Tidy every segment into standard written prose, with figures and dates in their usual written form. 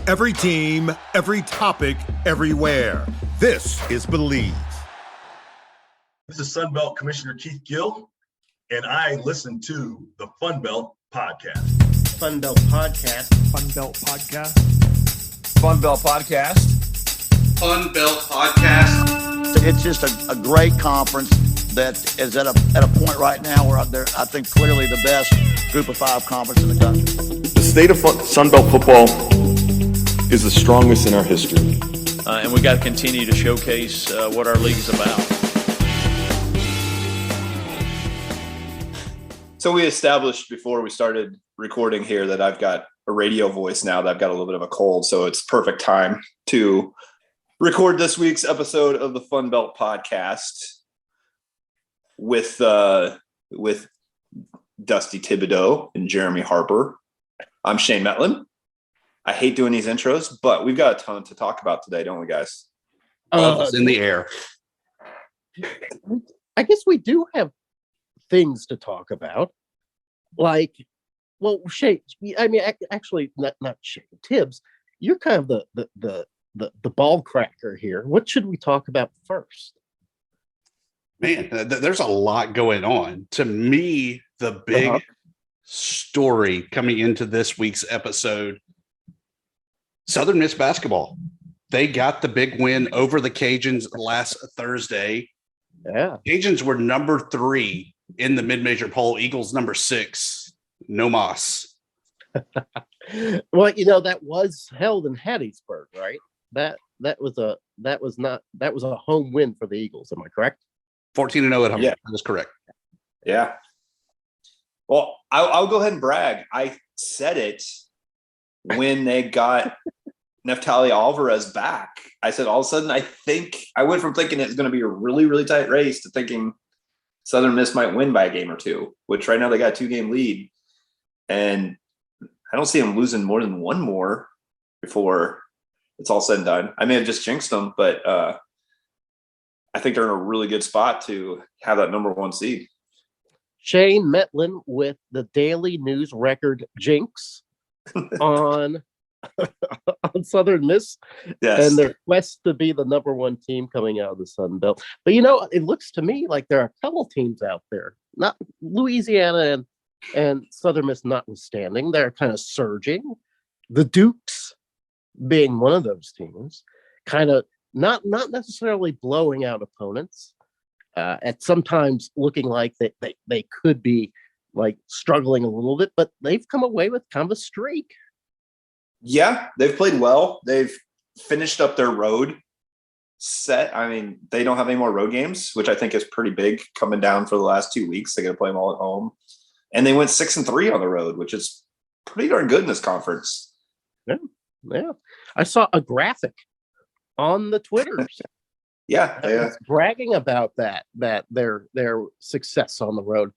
Every team, every topic, everywhere. This is Believe. This is FunBelt Commissioner Keith Gill, and I listen to the FunBelt podcast. FunBelt podcast. FunBelt podcast. FunBelt podcast. FunBelt podcast. It's just a great conference that is at a point right now where they're, I think, clearly the best group of five conference in the country. The state of Sunbelt football is the strongest in our history. And we got to continue to showcase what our league's about. So we established before we started recording here that I've got a radio voice now, that I've got a little bit of a cold. So it's perfect time to record this week's episode of the FunBelt podcast with Dusty Thibodeaux and Jeremy Harper. I'm Shane Mettlen. I hate doing these intros, but we've got a ton to talk about today, don't we, guys? It's in the air. I guess we do have things to talk about. Like, well, Shane, I mean, actually, not Shane, Thibs, you're kind of the ball cracker here. What should we talk about first? Man, there's a lot going on. To me, the big story coming into this week's episode, Southern Miss basketball. They got the big win over the Cajuns last Thursday. Yeah. Cajuns were number 3 in the mid-major poll. Eagles number 6. No mas. Well, you know, that was held in Hattiesburg, right? That was a home win for the Eagles. Am I correct? 14-0 at home. Yeah. That is correct. Yeah. Well, I'll go ahead and brag. I said it when they got Neftali Alvarez back. I said all of a sudden I went from thinking it's going to be a really, really tight race to thinking Southern Miss might win by a game or two, which right now they got a 2-game lead. And I don't see them losing more than one more before it's all said and done. I may have just jinxed them, but I think they're in a really good spot to have that number 1 seed. Shane Mettlen with the Daily News Record jinx on Southern Miss, yes, and their quest to be the number 1 team coming out of the Sun Belt. But you know, it looks to me like there are a couple teams out there, not Louisiana and Southern Miss notwithstanding, they're kind of surging. The Dukes being one of those teams, kind of not necessarily blowing out opponents, at sometimes looking like they could be like struggling a little bit, but they've come away with kind of a streak. Yeah, they've played well. They've finished up their road set. I mean, they don't have any more road games, which I think is pretty big coming down for the last 2 weeks. They got to play them all at home. And they went 6-3 on the road, which is pretty darn good in this conference. Yeah. I saw a graphic on the Twitters. Yeah. Bragging about that their success on the road.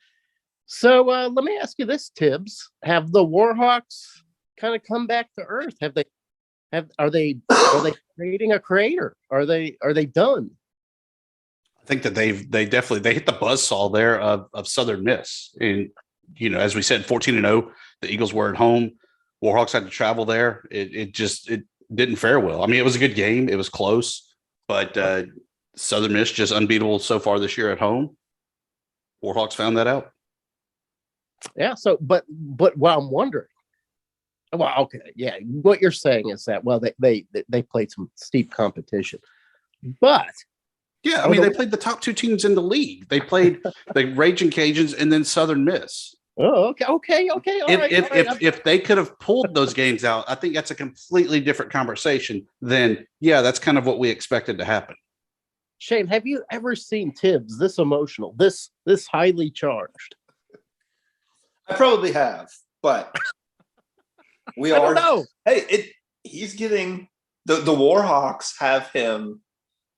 So let me ask you this, Thibs. Have the Warhawks kind of come back to earth? Are they creating a crater? Are they done? I think that they definitely hit the buzzsaw there of Southern Miss. And, you know, as we said, 14-0, the Eagles were at home. Warhawks had to travel there. It didn't fare well. I mean, it was a good game. It was close, but Southern Miss just unbeatable so far this year at home. Warhawks found that out. Yeah. So, but what I'm wondering, well, okay, yeah, what you're saying is that, well, they played some steep competition, but yeah, I mean, they played the top 2 teams in the league. They played the Raging Cajuns and then Southern Miss. Oh, okay. If they could have pulled those games out, I think that's a completely different conversation than, yeah, that's kind of what we expected to happen. Shane, have you ever seen Thibs this emotional, this highly charged? I probably have, but we I don't know. Hey, he's getting the Warhawks have him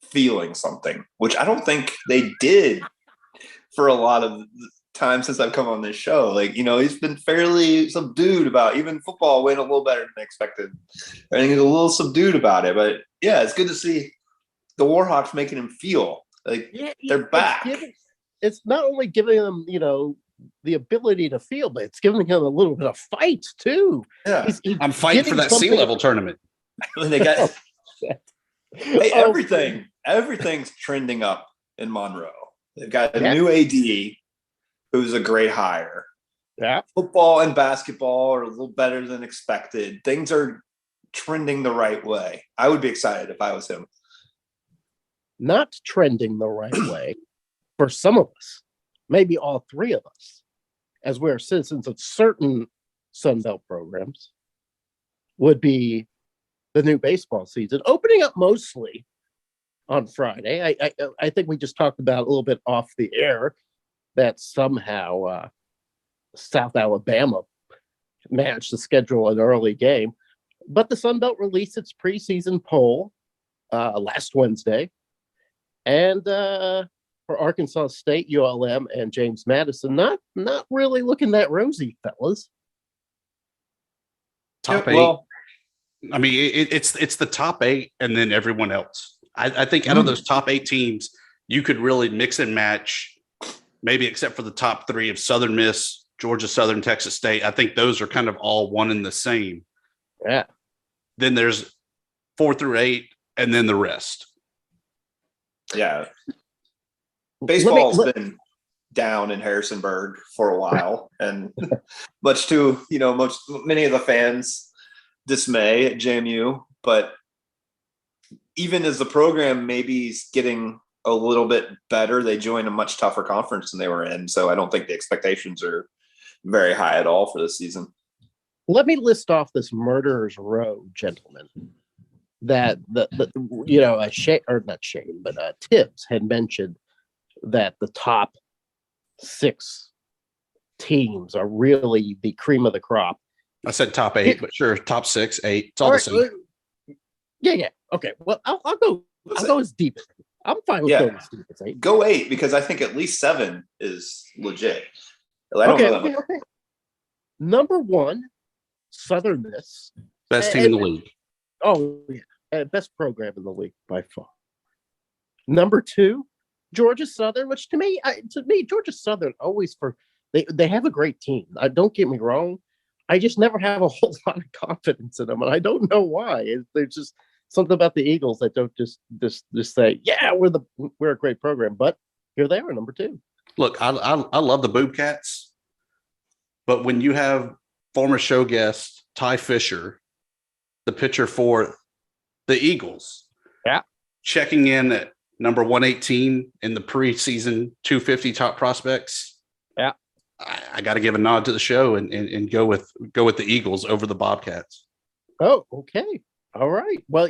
feeling something, which I don't think they did for a lot of time since I've come on this show. Like, you know, he's been fairly subdued about, even football went a little better than expected. I think he's a little subdued about it, but yeah, it's good to see the Warhawks making him feel like they're back. It's not only giving them, you know, the ability to feel, but it's giving him a little bit of fight too. Yeah, I'm fighting for that sea level tournament. They got hey, Oh, everything's trending up in Monroe. They've got a Yeah. new AD who's a great hire. yeah. Football and basketball are a little better than expected. Things are trending the right way. I would be excited if I was him. Not trending the right way for some of us, maybe all three of us, as we're citizens of certain Sunbelt programs, would be the new baseball season opening up mostly on Friday. I think we just talked about a little bit off the air that somehow South Alabama managed to schedule an early game, but the Sunbelt released its preseason poll last Wednesday. And for Arkansas State, ULM, and James Madison, not really looking that rosy, fellas. Top eight. Well, I mean, it's the top 8 and then everyone else. I think out of those top 8 teams, you could really mix and match, maybe except for the top 3 of Southern Miss, Georgia Southern, Texas State. I think those are kind of all one and the same. Yeah. Then there's 4 through 8, and then the rest. yeah. Baseball's been down in Harrisonburg for a while, and much to many of the fans' dismay at JMU. But even as the program maybe is getting a little bit better, they joined a much tougher conference than they were in. So I don't think the expectations are very high at all for this season. Let me list off this murderer's row, gentlemen. That Thibs had mentioned that the top 6 teams are really the cream of the crop. I said top 8, but sure, top 6, 8. It's all the same. Yeah. Okay. Well, I'll go as deep. I'm fine with going as deep as 8. Go 8, because I think at least 7 is legit. I don't know that Okay. Number 1, Southern Miss. Best team in the league. Oh, yeah. Best program in the league by far. Number 2, Georgia Southern, which to me, Georgia Southern always they have a great team. Don't get me wrong. I just never have a whole lot of confidence in them, and I don't know why. There's just something about the Eagles that don't just say, yeah, we're a great program. But here they are, number 2. Look, I love the Boobcats, but when you have former show guest Ty Fisher, the pitcher for the Eagles, checking in at number 118 in the preseason 250 top prospects, I got to give a nod to the show and go with the Eagles over the Bobcats. Oh, okay. All right. Well,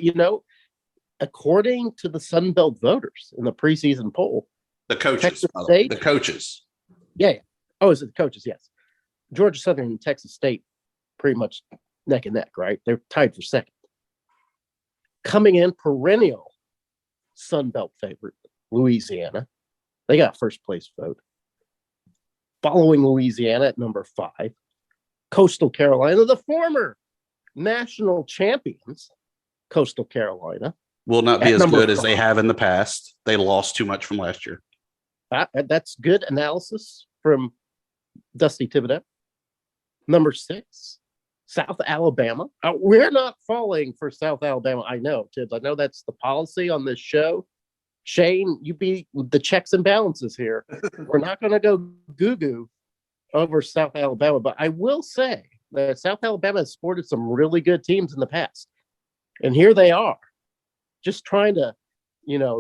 according to the Sunbelt voters in the preseason poll, The coaches. Texas State? The coaches. Yeah. Oh, is it the coaches? Yes. Georgia Southern and Texas State pretty much neck and neck, right? They're tied for second. Coming in perennial Sunbelt favorite, Louisiana. They got first place vote. Following Louisiana at number 5, Coastal Carolina, the former national champions, Coastal Carolina. Will not be At as number good as they 5. have in the past. They lost too much from last year. That's good analysis from Dusty Thibodeaux. Number 6, South Alabama. We're not falling for South Alabama. I know, Tibbs. I know that's the policy on this show. Shane, you be the checks and balances here. We're not going to go goo-goo over South Alabama, but I will say that South Alabama has sported some really good teams in the past. And here they are, just trying to,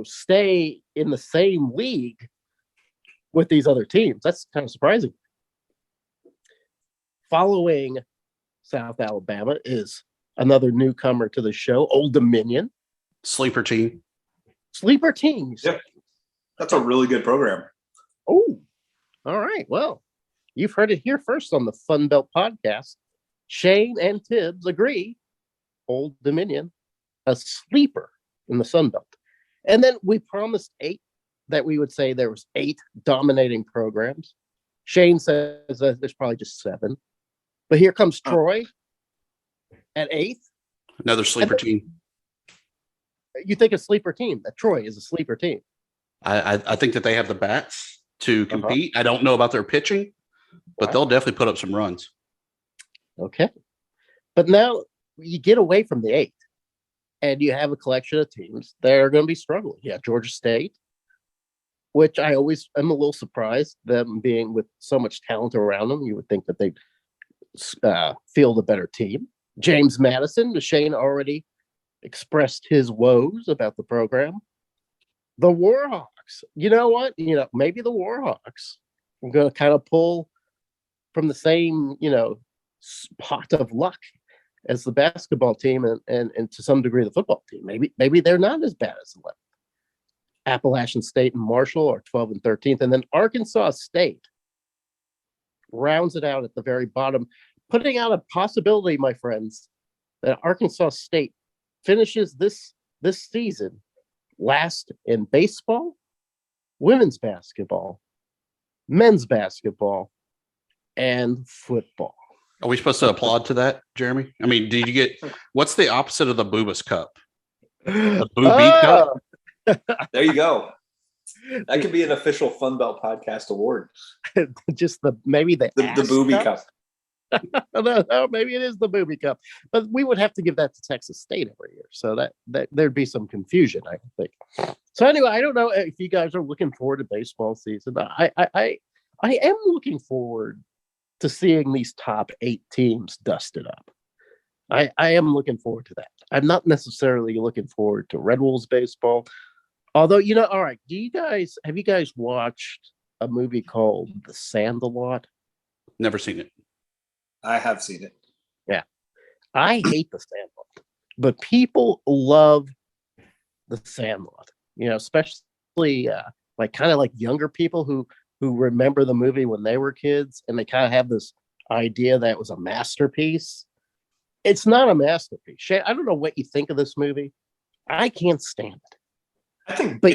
stay in the same league with these other teams. That's kind of surprising. Following South Alabama is another newcomer to the show, Old Dominion. Sleeper team. Sleeper teams. Yep. That's a really good program. Oh, all right. Well, you've heard it here first on the FunBelt podcast. Shane and Tibbs agree. Old Dominion, a sleeper in the Sunbelt. And then we promised 8 that we would say there was 8 dominating programs. Shane says that there's probably just 7. But here comes Troy at 8th. Another sleeper team. You think a sleeper team, that Troy is a sleeper team. I think that they have the bats to compete. I don't know about their pitching, but they'll definitely put up some runs. Okay. But now you get away from the 8. And you have a collection of teams that are going to be struggling. Yeah, Georgia State, which I always am a little surprised, them being with so much talent around them. You would think that they'd field a better team. James Madison, Shane already expressed his woes about the program. The Warhawks, you know what? Maybe the Warhawks are going to kind of pull from the same, pot of luck as the basketball team and to some degree the football team. Maybe they're not as bad as 11th. Appalachian State and Marshall are 12 and 13th, and then Arkansas State rounds it out at the very bottom, putting out a possibility, my friends, that Arkansas State finishes this season last in baseball, women's basketball, men's basketball, and football. Are we supposed to applaud to that, Jeremy? I mean, did you get what's the opposite of the Boobas Cup? The Booby Cup? There you go. That could be an official FunBelt podcast award. Just maybe the Booby Cup. No, maybe it is the Booby Cup, but we would have to give that to Texas State every year, so that there'd be some confusion, I think. So anyway, I don't know if you guys are looking forward to baseball season. I am looking forward to seeing these top 8 teams dusted up. I am looking forward to that. I'm not necessarily looking forward to Red Wolves baseball, although all right. Have you guys watched a movie called The Sand-A-Lot? Never seen it. I have seen it. Yeah. I hate The Sandlot, but people love The Sandlot, especially kind of younger people who remember the movie when they were kids, and they kind of have this idea that it was a masterpiece. It's not a masterpiece. Shay, I don't know what you think of this movie. I can't stand it. I think, but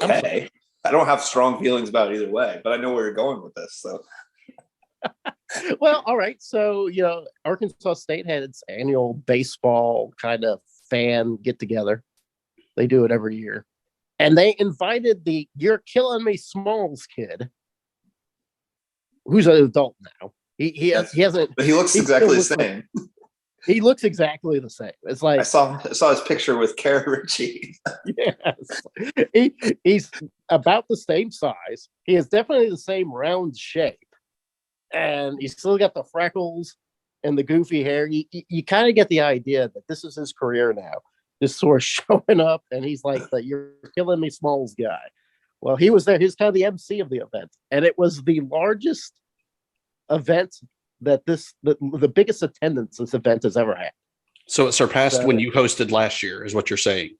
okay. I don't have strong feelings about it either way, but I know where you're going with this. So. Well, all right. So, Arkansas State had its annual baseball kind of fan get together. They do it every year. And they invited the You're Killing Me Smalls kid, who's an adult now. He hasn't. But he looks exactly the same. He looks exactly the same. It's like I saw his picture with Kara Ritchie. Yes. He's about the same size. He has definitely the same round shape. And he's still got the freckles and the goofy hair. You kind of get the idea that this is his career now, just sort of showing up, and he's like the You're Killing Me Smalls guy. Well, he was there. He was kind of the MC of the event, and it was the largest event that the biggest attendance this event has ever had. So it surpassed when you hosted last year, is what you're saying.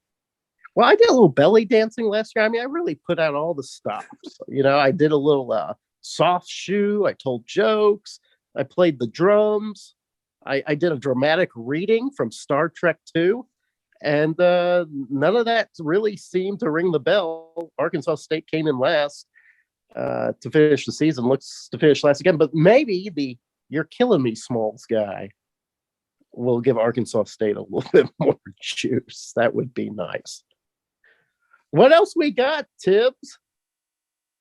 Well, I did a little belly dancing last year. I mean, I really put out all the stops. I did a little soft shoe. I told jokes. I played the drums. I did a dramatic reading from Star Trek 2. And none of that really seemed to ring the bell. Arkansas State came in last to finish the season. Looks to finish last again. But maybe the You're Killing Me Smalls guy will give Arkansas State a little bit more juice. That would be nice. What else we got, Thibs?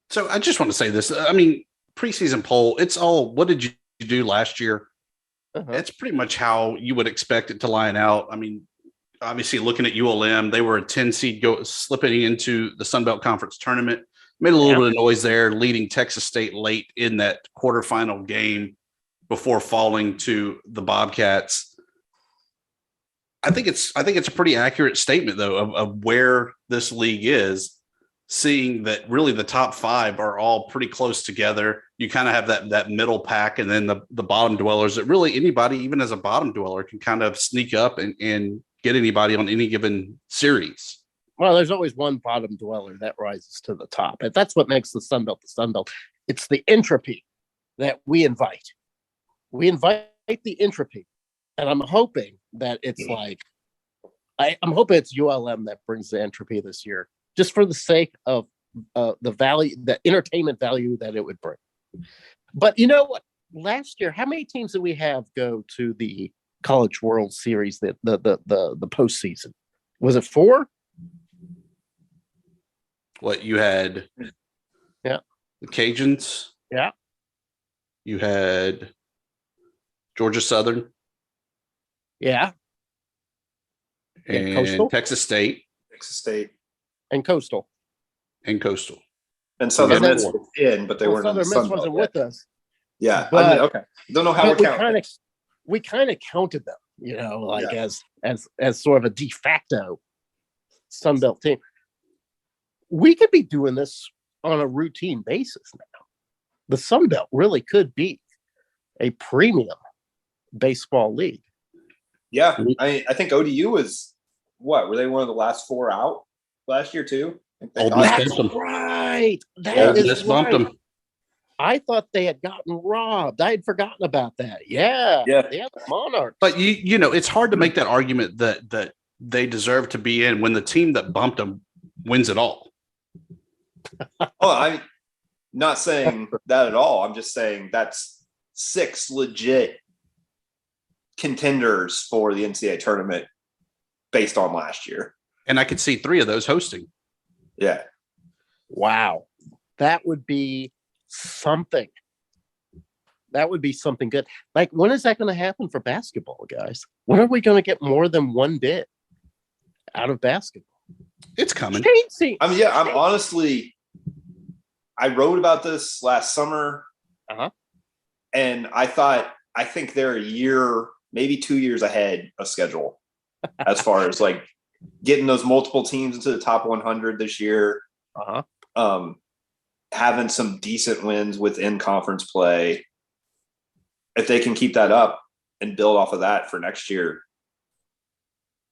So I just want to say this. I mean, preseason poll, it's all, what did you do last year? It's pretty much how you would expect it to line out. I mean, obviously looking at ULM, they were a 10 seed slipping into the Sun Belt Conference tournament, made a little bit of noise there, leading Texas State late in that quarterfinal game before falling to the Bobcats. I think it's a pretty accurate statement though of where this league is, seeing that really the top 5 are all pretty close together. You kind of have that middle pack, and then the bottom dwellers that really anybody, even as a bottom dweller, can kind of sneak up and get anybody on any given series. Well, there's always one bottom dweller that rises to the top. And that's what makes the Sun Belt the Sun Belt. It's the entropy that we invite. We invite the entropy. And I'm hoping that it's I'm hoping it's ULM that brings the entropy this year, just for the sake of the value, the entertainment value that it would bring. But you know what? Last year, how many teams did we have go to the College World Series, the postseason? Was it 4? What you had? Yeah, the Cajuns. Yeah, you had Georgia Southern. Yeah, and Coastal? Texas State And Coastal. and Coastal. And Southern And Miss then- was in, but they weren't in the Southern Sun Miss Belt wasn't yet. with us. Yeah, But- I mean, okay. Don't know how But we're counting. we kind of counted them, as sort of a de facto Sun Belt team. We could be doing this on a routine basis now. The Sun Belt really could be a premium baseball league. Yeah, I think ODU was were they one of the last 4 out last year too? Old Miss That's bumped them. right. Old That Miss is bumped right. them. I thought they had gotten robbed. I had forgotten about that. Yeah. The Monarchs. But you know, it's hard to make that argument that they deserve to be in when the team that bumped them wins it all. Oh, I'm not saying that at all. I'm just saying that's 6 legit contenders for the NCAA tournament based on last year. And I could see 3 of those hosting. Yeah. Wow. That would be something. That would be something good. Like, when is that going to happen for basketball, guys? When are we going to get more than one bid out of basketball? It's coming. I mean, yeah, I'm honestly, I wrote about this last summer. And I think they're a year, maybe 2 years ahead of schedule as far as like getting those multiple teams into the top 100 this year. Having some decent wins within conference play. If they can keep that up and build off of that for next year,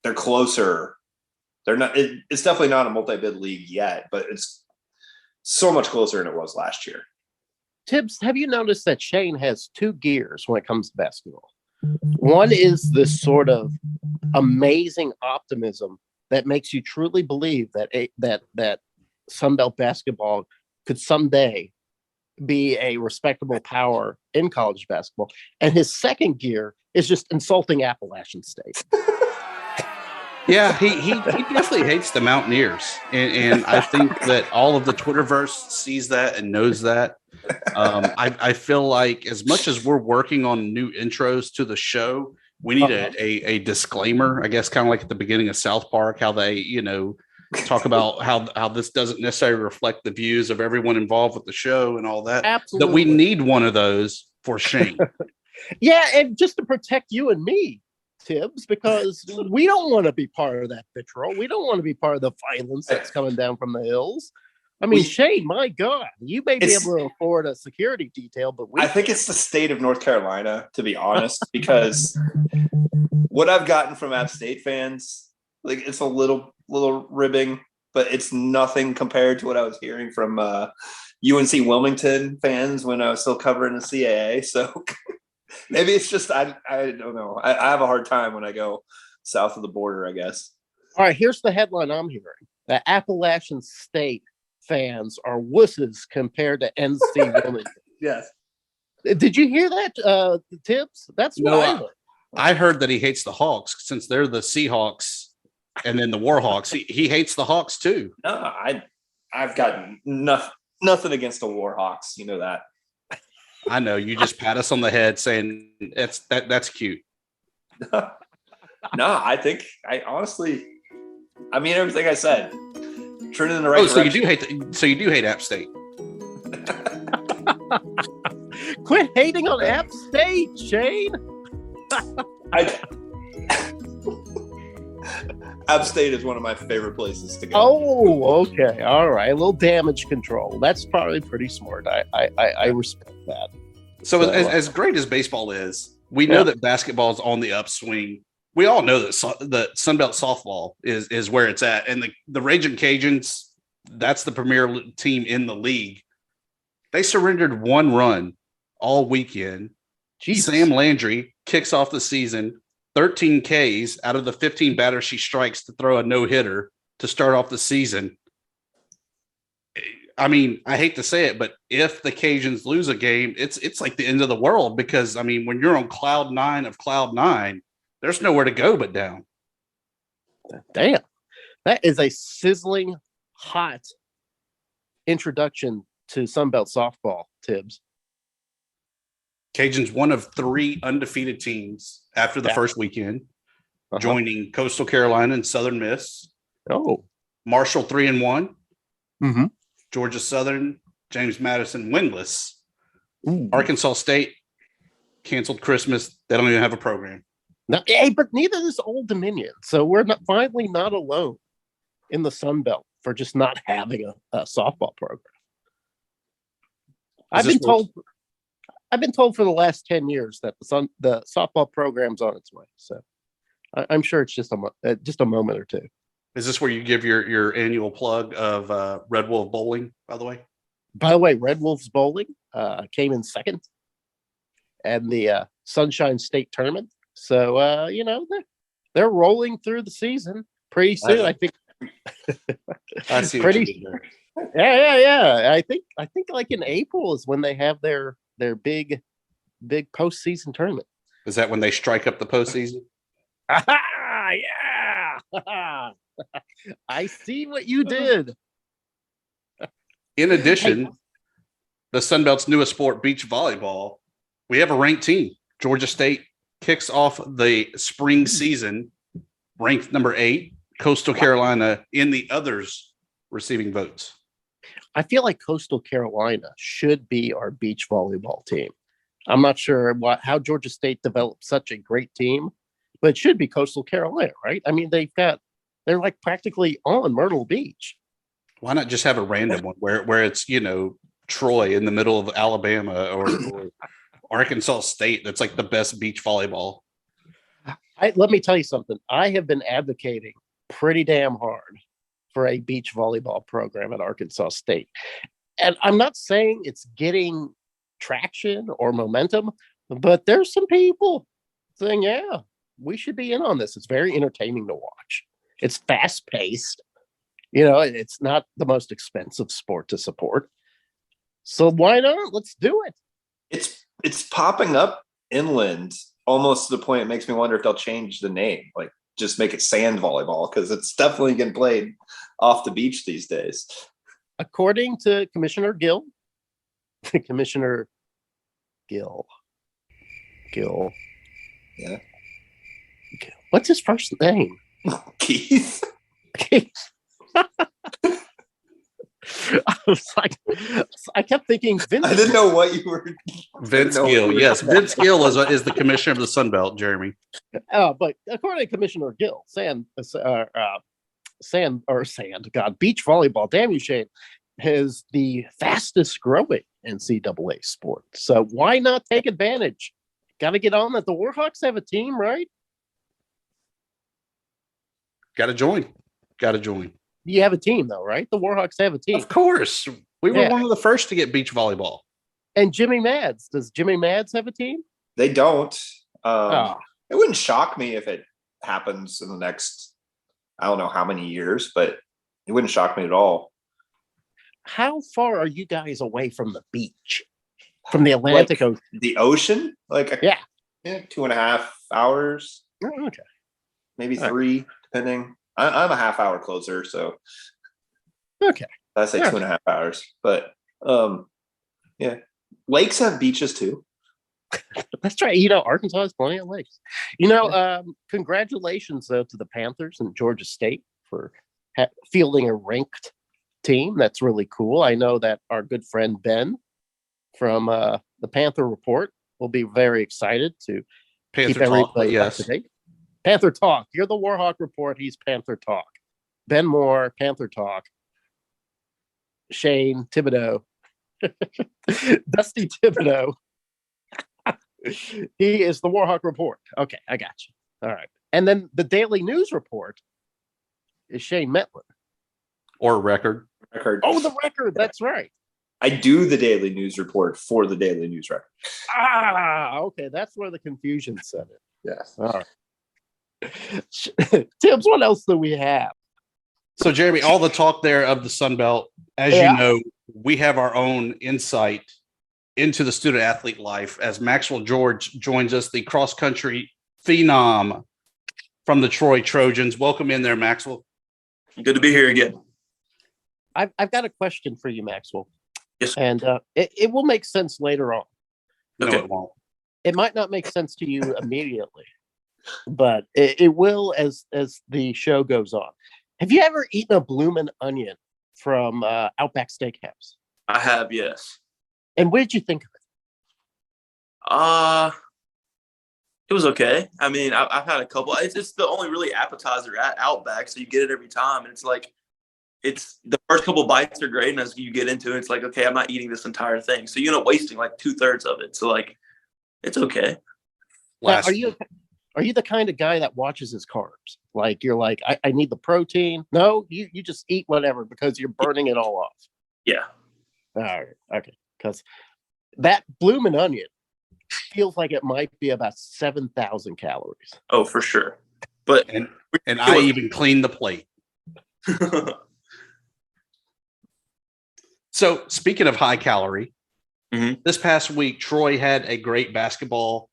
they're closer. They're not. It's definitely not a multi-bid league yet, but it's so much closer than it was last year. Thibs, have you noticed that Shane has 2 gears when it comes to basketball? One is this sort of amazing optimism that makes you truly believe that Sunbelt basketball could someday be a respectable power in college basketball. And his second gear is just insulting Appalachian State. Yeah, he definitely hates the Mountaineers. And I think that all of the Twitterverse sees that and knows that. I feel like as much as we're working on new intros to the show, we need a disclaimer, I guess, kind of like at the beginning of South Park, how they, talk about how this doesn't necessarily reflect the views of everyone involved with the show and all that. Absolutely. That we need one of those for Shane. Yeah, and just to protect you and me, Thibs, because we don't want to be part of that vitriol. We don't want to be part of the violence that's coming down from the hills. I mean, Shane, my God, you may be able to afford a security detail, but I think it's the state of North Carolina, to be honest, because what I've gotten from App State fans, like, it's a little ribbing, but it's nothing compared to what I was hearing from UNC Wilmington fans when I was still covering the CAA. So maybe it's just I don't know. I have a hard time when I go south of the border, I guess. All right, here's the headline I'm hearing: that Appalachian State fans are wusses compared to NC Wilmington. Yes. Did you hear that, Thibs? That's what I heard. I heard that he hates the Hawks since they're the Seahawks and then the Warhawks. He hates the Hawks too. No, I've got nothing against the Warhawks. You know that. I know, you just pat us on the head saying that's cute. No, I honestly, I mean everything I said. Turn in the right So direction. you do hate App State. Quit hating on App State, Shane. App State is one of my favorite places to go. Oh, okay. All right. A little damage control. That's probably pretty smart. I respect that. So as great as baseball is, we know that basketball is on the upswing. We all know that the Sunbelt softball is where it's at. And the Raging Cajuns, that's the premier team in the league. They surrendered 1 run all weekend. Jesus. Sam Landry kicks off the season, 13 Ks out of the 15 batters she strikes to throw a no-hitter to start off the season. I mean, I hate to say it, but if the Cajuns lose a game, it's like the end of the world, because, I mean, when you're on cloud 9 of cloud 9, there's nowhere to go but down. Damn. That is a sizzling hot introduction to Sunbelt softball, Thibs. Cajuns one of 3 undefeated teams after the first weekend. joining Coastal Carolina and Southern Miss. Oh, Marshall 3-1. mm-hmm. Georgia Southern, James Madison winless. Arkansas State canceled Christmas. They don't even have a program. No, hey, but neither is Old Dominion. So we're finally not alone in the Sun Belt for just not having a softball program. I've been told for the last 10 years that the softball program's on its way. So I'm sure it's just a moment or two. Is this where you give your annual plug of Red Wolf Bowling, by the way? By the way, Red Wolves Bowling came in second and the Sunshine State Tournament. So, they're rolling through the season pretty soon. I think. I see. Yeah. I think like in April is when they have their big postseason tournament. Is that when they strike up the postseason? Yeah. I see what you did. In addition, the Sun Belt's newest sport, beach volleyball, we have a ranked team. Georgia State kicks off the spring season ranked number 8. Coastal Carolina in the others receiving votes. I feel like Coastal Carolina should be our beach volleyball team. I'm not sure how Georgia State developed such a great team, but it should be Coastal Carolina, right? I mean, they're like practically on Myrtle Beach. Why not just have a random one where it's, Troy in the middle of Alabama or Arkansas State? That's like the best beach volleyball. Let me tell you something. I have been advocating pretty damn hard for a beach volleyball program at Arkansas State. And I'm not saying it's getting traction or momentum, but there's some people saying, yeah, we should be in on this. It's very entertaining to watch. It's fast paced. It's not the most expensive sport to support. So why not? Let's do it. It's popping up inland almost to the point it makes me wonder if they'll change the name, like just make it sand volleyball, because it's definitely getting played off the beach these days. According to Commissioner Gill, Yeah. What's his first name? Keith. I kept thinking Vince. I didn't know what you were. Vince Gill. Yes, Vince Gill is the commissioner of the Sun Belt, Jeremy. But according to Commissioner Gill, beach volleyball, damn you, Shane, is the fastest growing NCAA sport. So why not take advantage? Got to get on that. The Warhawks have a team, right? Got to join. You have a team, though, right? The Warhawks have a team. Of course. We were one of the first to get beach volleyball. And Jimmy Mads. Does Jimmy Mads have a team? They don't. It wouldn't shock me if it happens in the next, I don't know how many years, but it wouldn't shock me at all. How far are you guys away from the beach? From the Atlantic Ocean? The ocean? 2.5 hours. Oh, okay. Maybe 3, depending. I'm a half hour closer, so okay. I say 2.5 hours. But yeah, lakes have beaches too. That's right. Arkansas has plenty of lakes. Congratulations though to the Panthers and Georgia State for fielding a ranked team. That's really cool. I know that our good friend Ben from the Panther Report will be very excited to keep everybody up to date. Panther Talk. You're the Warhawk Report. He's Panther Talk. Ben Moore, Panther Talk. Shane Thibodeaux. Dusty Thibodeaux. He is the Warhawk Report. Okay, I got you. All right. And then the Daily News Report is Shane Mettlen. Or Record. Oh, the Record. That's right. I do the Daily News Report for the Daily News Record. Okay. That's where the confusion set in. Yes. All right. Thibs, what else do we have? So, Jeremy, all the talk there of the Sun Belt, as you know, we have our own insight into the student athlete life as Maxwell George joins us, the cross country phenom from the Troy Trojans. Welcome in there, Maxwell. Good to be here again. I've got a question for you, Maxwell. Yes. And it will make sense later on. No, Okay. it won't. It might not make sense to you immediately. but it will as the show goes on. Have you ever eaten a bloomin' onion from Outback Steakhouse? I have, yes. And what did you think of it? It was okay. I mean, I've had a couple. It's the only really appetizer at Outback, so you get it every time, and it's like it's the first couple bites are great, and as you get into it, it's like, okay, I'm not eating this entire thing, so you end up wasting like 2/3 of it. So like, it's okay. Now, are you the kind of guy that watches his carbs? Like you're like, I need the protein. No, you just eat whatever because you're burning it all off. Yeah. All right. Okay. Because that bloomin' onion feels like it might be about 7,000 calories. Oh, for sure. But and I even cleaned the plate. So speaking of high calorie, this past week, Troy had a great basketball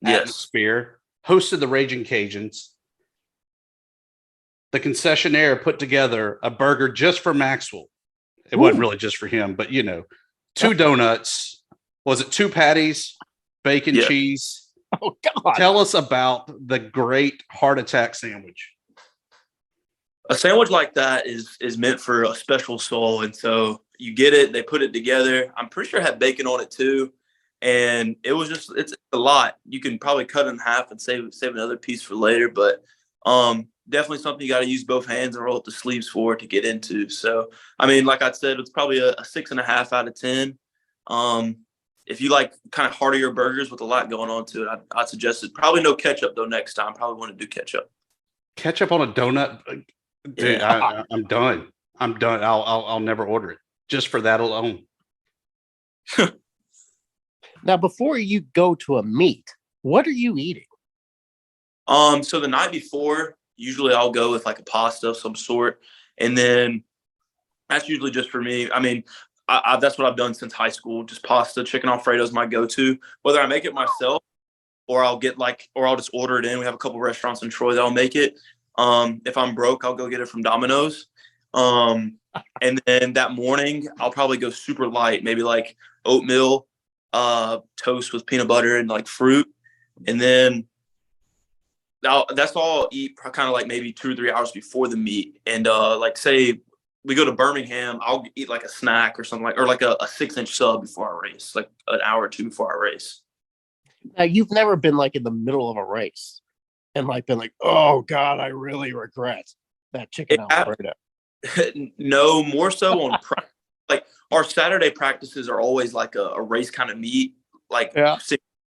atmosphere, hosted the Raging Cajuns. The concessionaire put together a burger just for Maxwell. It wasn't really just for him, but 2 donuts. Was it 2 patties, bacon, cheese? Oh, God. Tell us about the great heart attack sandwich. A sandwich like that is meant for a special soul. And so you get it, they put it together. I'm pretty sure it had bacon on it too. And it was it's a lot. You can probably cut it in half and save another piece for later. But definitely something you got to use both hands and roll up the sleeves for to get into. So, I mean, like I said, it's probably a 6.5 out of 10. If you like kind of heartier burgers with a lot going on to it, I'd suggest it. Probably no ketchup though next time. Probably want to do ketchup. Ketchup on a donut? Dude, Yeah. I'm done. I'm done. I'll never order it just for that alone. Now, before you go to a meet, what are you eating? So the night before, usually I'll go with like a pasta of some sort, and then that's usually just for me. I mean, that's what I've done since high school. Just pasta, chicken Alfredo is my go-to. Whether I make it myself or I'll just order it in. We have a couple restaurants in Troy that'll make it. If I'm broke, I'll go get it from Domino's. And then that morning, I'll probably go super light, maybe like oatmeal, toast with peanut butter and like fruit. And then that's all I'll eat kind of like maybe 2 or 3 hours before the meet. And like say we go to Birmingham, I'll eat like a snack or something or like a 6-inch sub before I race, like an hour or 2 before I race. Now, you've never been like in the middle of a race and like been like, oh God, I really regret that chicken Alfredo. No, more so on like our Saturday practices are always like a race kind of meet, like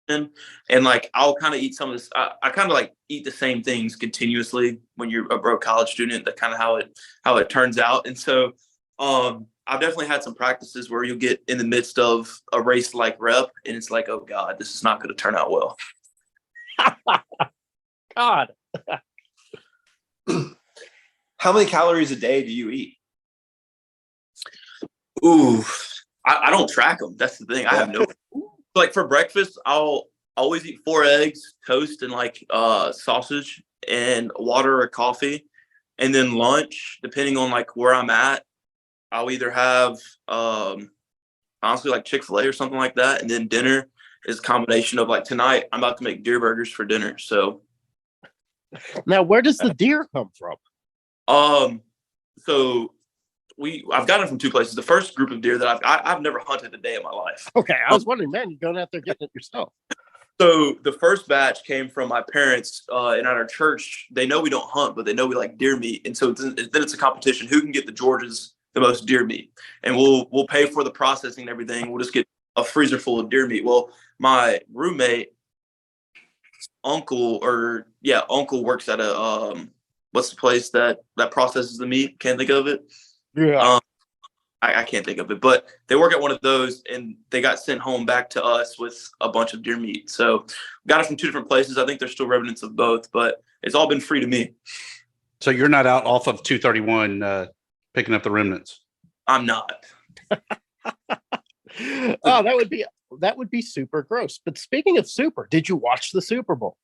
and like I'll kind of eat some of this. I kind of like eat the same things continuously when you're a broke college student. That's kind of how it turns out. And so I've definitely had some practices where you'll get in the midst of a race like rep, and it's like, oh God, this is not going to turn out well. God. How many calories a day do you eat? Ooh, I don't track them. That's the thing. I have no. Like for breakfast, I'll always eat 4 eggs, toast, and like sausage and water or coffee. And then lunch, depending on like where I'm at, I'll either have honestly like Chick-fil-A or something like that. And then dinner is a combination of like tonight I'm about to make deer burgers for dinner. So now where does the deer come from? So I've gotten it from 2 places. The first group of deer that I've never hunted a day in my life. Okay, I was wondering, man, you're going out there getting it yourself. So the first batch came from my parents, and at our church, they know we don't hunt, but they know we like deer meat, and so then it's a competition who can get the most deer meat, and we'll pay for the processing and everything. We'll just get a freezer full of deer meat. Well, my roommate, uncle works at a what's the place that processes the meat? Can't think of it. Yeah. I can't think of it, but they work at one of those, and they got sent home back to us with a bunch of deer meat. So got it from 2 different places. I think there's still remnants of both, but it's all been free to me. So you're not out off of 231 picking up the remnants? I'm not. Oh, that would be super gross. But speaking of super, did you watch the Super Bowl?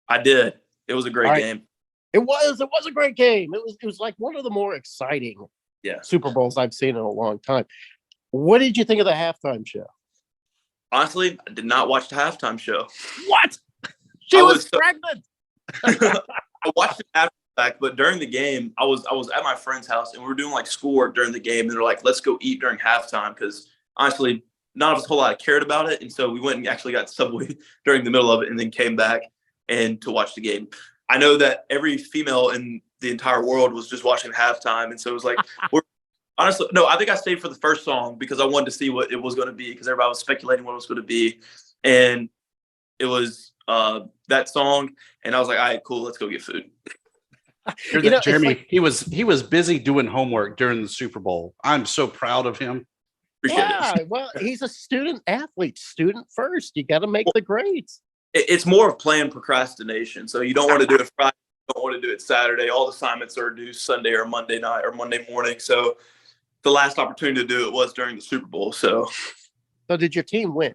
I did. It was a great game. It was a great game. It was like one of the more exciting Super Bowls I've seen in a long time. What did you think of the halftime show? Honestly, I did not watch the halftime show. What? She was pregnant. I watched it after the fact, but during the game, I was at my friend's house and we were doing like schoolwork during the game. And they're like, let's go eat during halftime because honestly, none of us a whole lot cared about it. And so we went and actually got Subway during the middle of it and then came back and to watch the game. I know that every female in the entire world was just watching halftime. And so it was like, honestly, no, I think I stayed for the first song because I wanted to see what it was going to be because everybody was speculating what it was going to be. And it was that song. And I was like, all right, cool, let's go get food. Jeremy, he was busy doing homework during the Super Bowl. I'm so proud of him. Well, he's a student athlete, student first. You got to make the grades. It's more of planned procrastination. So you don't want to do it Friday, you don't want to do it Saturday. All the assignments are due Sunday or Monday night or Monday morning. So the last opportunity to do it was during the Super Bowl. So did your team win?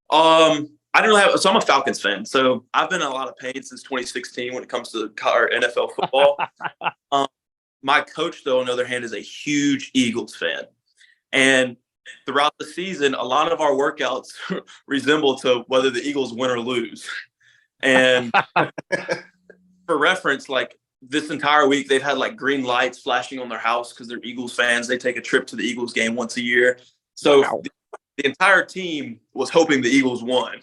I don't have. So I'm a Falcons fan. So I've been in a lot of pain since 2016 when it comes to NFL football. My coach, though, on the other hand, is a huge Eagles fan. And throughout the season, a lot of our workouts resemble to whether the Eagles win or lose. And for reference, like this entire week, they've had like green lights flashing on their house because they're Eagles fans. They take a trip to the Eagles game once a year. So the entire team was hoping the Eagles won.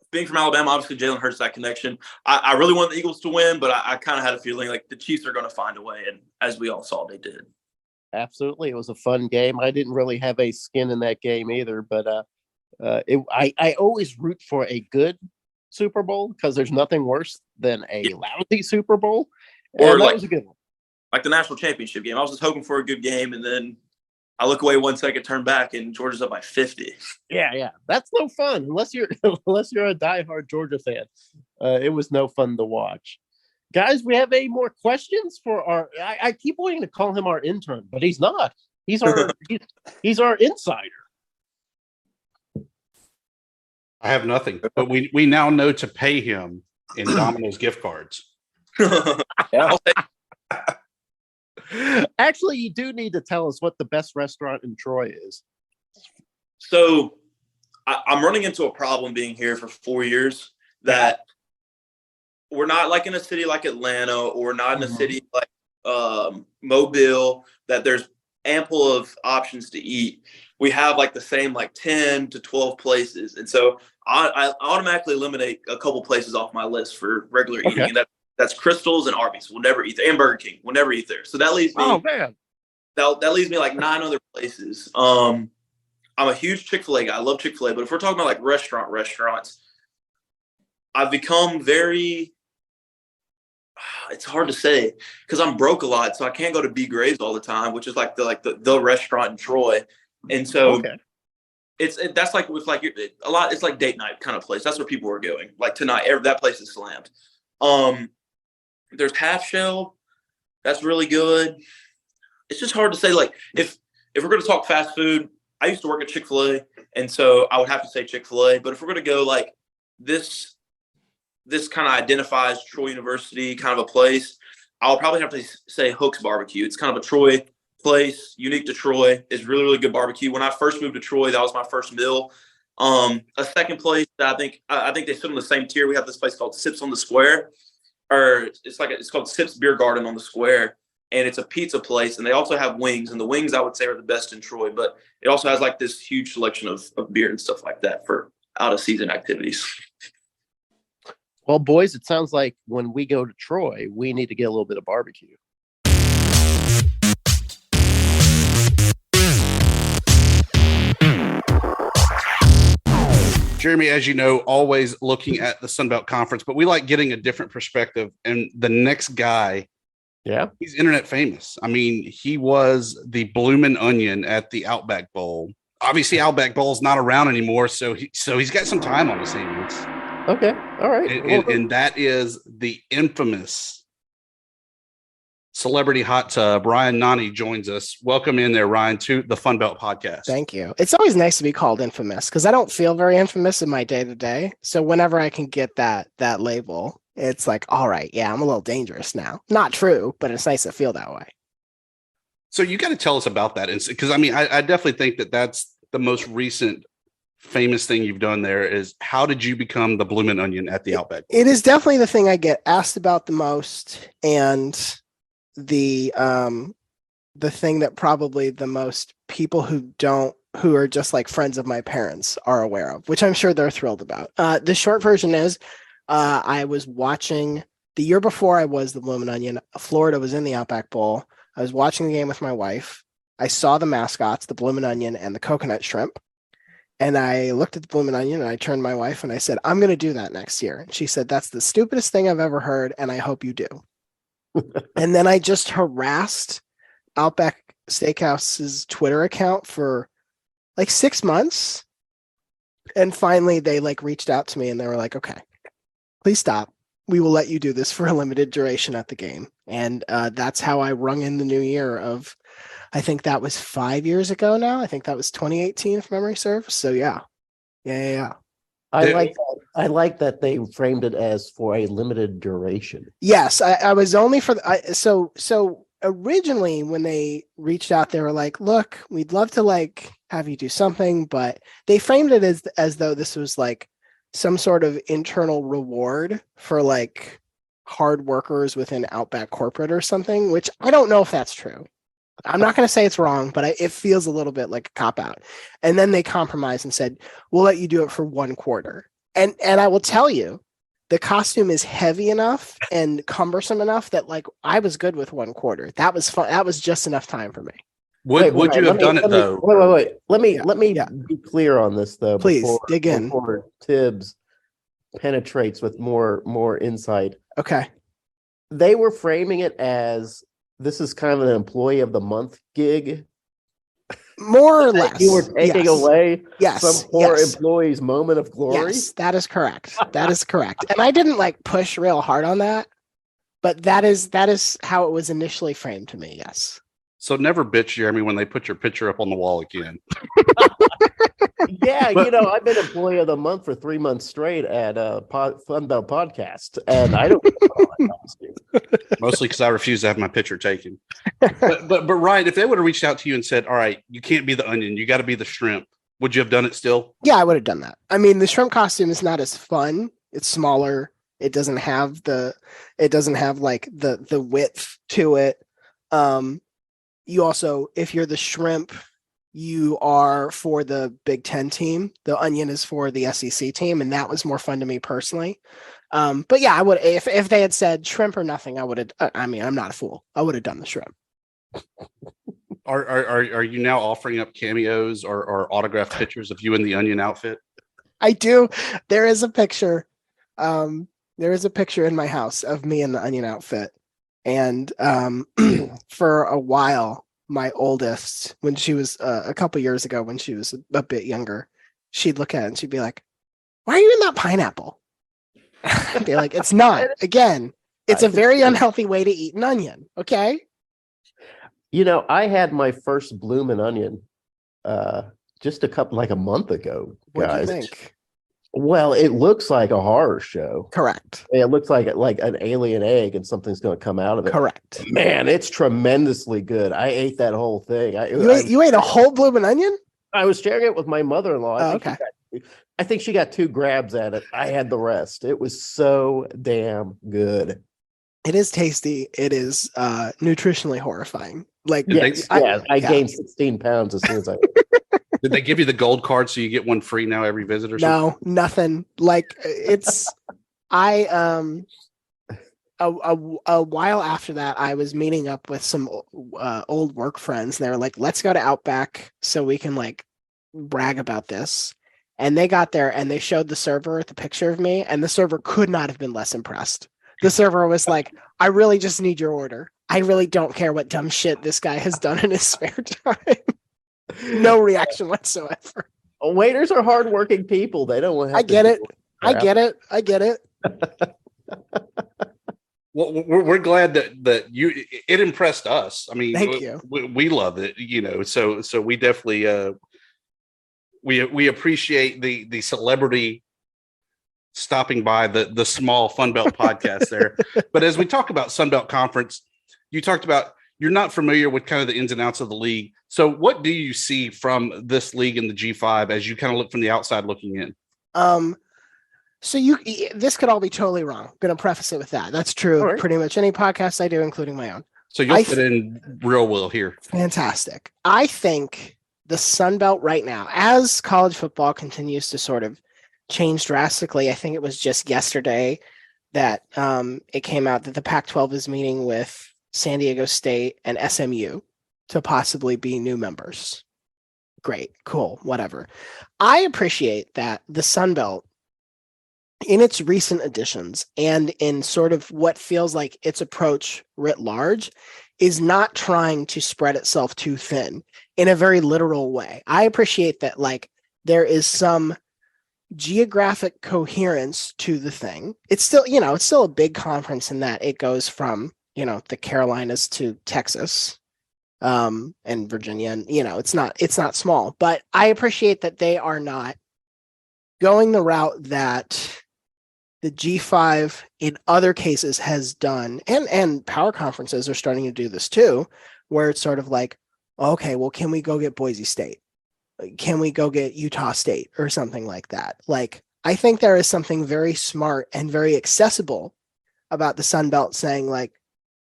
Being from Alabama, obviously Jalen Hurts that connection. I really want the Eagles to win, but I kind of had a feeling like the Chiefs are going to find a way, and as we all saw, they did. Absolutely, it was a fun game. I didn't really have a skin in that game either, but I always root for a good Super Bowl because there's nothing worse than a lousy Super Bowl. And that was a good one. Like the national championship game. I was just hoping for a good game, and then I look away 1 second, turn back, and Georgia's up by 50. Yeah. That's no fun unless you're a diehard Georgia fan. It was no fun to watch. Guys, we have any more questions for our I keep wanting to call him our intern, but he's not. He's our he's our insider. I have nothing, but we now know to pay him in Domino's gift cards. Actually, you do need to tell us what the best restaurant in Troy is. So I'm running into a problem being here for 4 years that we're not like in a city like Atlanta or not in a city like Mobile that there's ample of options to eat. We have like the same like 10 to 12 places. And so I automatically eliminate a couple places off my list for regular eating. And that's Crystal's and Arby's. We'll never eat there. And Burger King. We'll never eat there. So that leaves me. Oh man. That leaves me like 9 other places. I'm a huge Chick-fil-A guy. I love Chick-fil-A. But if we're talking about like restaurants, I've become very. It's hard to say because I'm broke a lot, so I can't go to B Gray's all the time, which is like the restaurant in Troy. And so that's like with like a lot. It's like date night kind of place. That's where people are going. Like tonight, that place is slammed. There's Half Shell. That's really good. It's just hard to say. Like if we're going to talk fast food, I used to work at Chick-fil-A, and so I would have to say Chick-fil-A. But if we're going to go like this kind of identifies Troy University kind of a place, I'll probably have to say Hook's Barbecue. It's kind of a Troy place, unique to Troy. It's really, really good barbecue. When I first moved to Troy, that was my first meal. A second place that I think they sit on the same tier. We have this place called Sips on the Square, or it's called Sips Beer Garden on the Square, and it's a pizza place. And they also have wings, and the wings I would say are the best in Troy. But it also has like this huge selection of beer and stuff like that for out of season activities. Well, boys, it sounds like when we go to Troy, we need to get a little bit of barbecue. Jeremy, as you know, always looking at the Sunbelt Conference, but we like getting a different perspective. And the next guy, he's internet famous. I mean, he was the Bloomin' Onion at the Outback Bowl. Obviously, Outback Bowl is not around anymore, so he's got some time on his hands. Okay, all right. And that is the infamous celebrity hot tub. Ryan Nanni joins us. Welcome in there, Ryan, to the FunBelt podcast. Thank you. It's always nice to be called infamous because I don't feel very infamous in my day-to-day. So whenever I can get that label, it's like, all right, yeah, I'm a little dangerous now. Not true, but it's nice to feel that way. So you got to tell us about that. Because, I mean, I definitely think that that's the most recent famous thing you've done there is how did you become the Bloomin' Onion at the Outback? It is definitely the thing I get asked about the most, and the thing that probably the most people who are just like friends of my parents are aware of, which I'm sure they're thrilled about. The short version is I was watching the year before I was the Bloomin' Onion. Florida was in the Outback Bowl. I was watching the game with my wife. I saw the mascots, the Bloomin' Onion and the coconut shrimp. And I looked at the Bloomin' Onion and I turned to my wife and I said, I'm going to do that next year. And she said, that's the stupidest thing I've ever heard. And I hope you do. And then I just harassed Outback Steakhouse's Twitter account for like 6 months. And finally they like reached out to me and they were like, okay, please stop. We will let you do this for a limited duration at the game. And that's how I rung in the new year of, I think that was 5 years ago now. I think that was 2018, if memory serves. So yeah. I like that they framed it as for a limited duration. Yes, I was only for so originally when they reached out, they were like, look, we'd love to like have you do something, but they framed it as though this was like some sort of internal reward for like hard workers within Outback corporate or something, which I don't know if that's true. I'm not going to say it's wrong, but it feels a little bit like a cop out. And then they compromised and said, we'll let you do it for 1 quarter. And I will tell you, the costume is heavy enough and cumbersome enough that like I was good with 1 quarter. That was fun. That was just enough time for me. Would you have done it though? Wait. Let me be clear on this though. Please dig in before Thibs penetrates with more insight. Okay. They were framing it as this is kind of an employee of the month gig. More or less. You were taking away some poor yes. employee's moment of glory. Yes, that is correct. That is correct. And I didn't like push real hard on that, but that is how it was initially framed to me. Yes. So never bitch, Jeremy, when they put your picture up on the wall again. Yeah, I've been employee of the month for 3 months straight at FunBelt podcast, and I don't. Mostly because I refuse to have my picture taken. But Ryan, if they would have reached out to you and said, "All right, you can't be the onion, you got to be the shrimp," would you have done it still? Yeah, I would have done that. I mean, the shrimp costume is not as fun. It's smaller. It doesn't have like the width to it. You also, if you're the shrimp, you are for the Big Ten team. The onion is for the SEC team, and that was more fun to me personally. But yeah, I would if they had said shrimp or nothing, I would have. I mean, I'm not a fool. I would have done the shrimp. Are you now offering up cameos or autographed pictures of you in the onion outfit? I do. There is a picture. There is a picture in my house of me in the onion outfit. And for a while, my oldest, when she was a couple years ago, when she was a bit younger, she'd look at it and she'd be like, "Why are you in that pineapple?" I'd be like, "It's not. Again, it's a very unhealthy way to eat an onion." Okay. I had my first Bloomin' Onion just a month ago, guys. What do you think? Well, it looks like a horror show. Correct. It looks like an alien egg and something's going to come out of it. Correct. Man, it's tremendously good. I ate that whole thing. You ate a whole Bloomin' Onion? I was sharing it with my mother-in-law. Okay. I think she got 2 grabs at it. I had the rest. It was so damn good. It is tasty. It is nutritionally horrifying. Like, I gained 16 pounds as soon as I. Did they give you the gold card so you get one free now every visit or something? No, nothing. Like it's a while after that, I was meeting up with some old work friends. And they were like, "Let's go to Outback so we can like brag about this." And they got there and they showed the server the picture of me, and the server could not have been less impressed. The server was like, "I really just need your order. I really don't care what dumb shit this guy has done in his spare time." No reaction whatsoever. Waiters are hardworking people. They don't want to have I get it. Well, we're glad that it impressed us. I mean, thank you. We love it, so we definitely we appreciate the celebrity stopping by the small FunBelt podcast there. But as we talk about Sunbelt Conference, you talked about you're not familiar with kind of the ins and outs of the league. So what do you see from this league in the G5 as you kind of look from the outside looking in? So this could all be totally wrong. I'm going to preface it with that. That's true. All right. Pretty much any podcast I do, including my own. So you'll fit in real well here. Fantastic. I think the Sun Belt right now, as college football continues to sort of change drastically, I think it was just yesterday that it came out that the Pac-12 is meeting with San Diego State and SMU to possibly be new members. Great, cool, whatever. I appreciate that the Sun Belt, in its recent additions and in sort of what feels like its approach writ large, is not trying to spread itself too thin in a very literal way. I appreciate that, like, there is some geographic coherence to the thing. It's still, it's still a big conference in that it goes from, the Carolinas to Texas, and Virginia, and, it's not small, but I appreciate that they are not going the route that the G5 in other cases has done, and power conferences are starting to do this too, where it's sort of like, okay, well, can we go get Boise State? Can we go get Utah State or something like that? Like, I think there is something very smart and very accessible about the Sun Belt saying, like,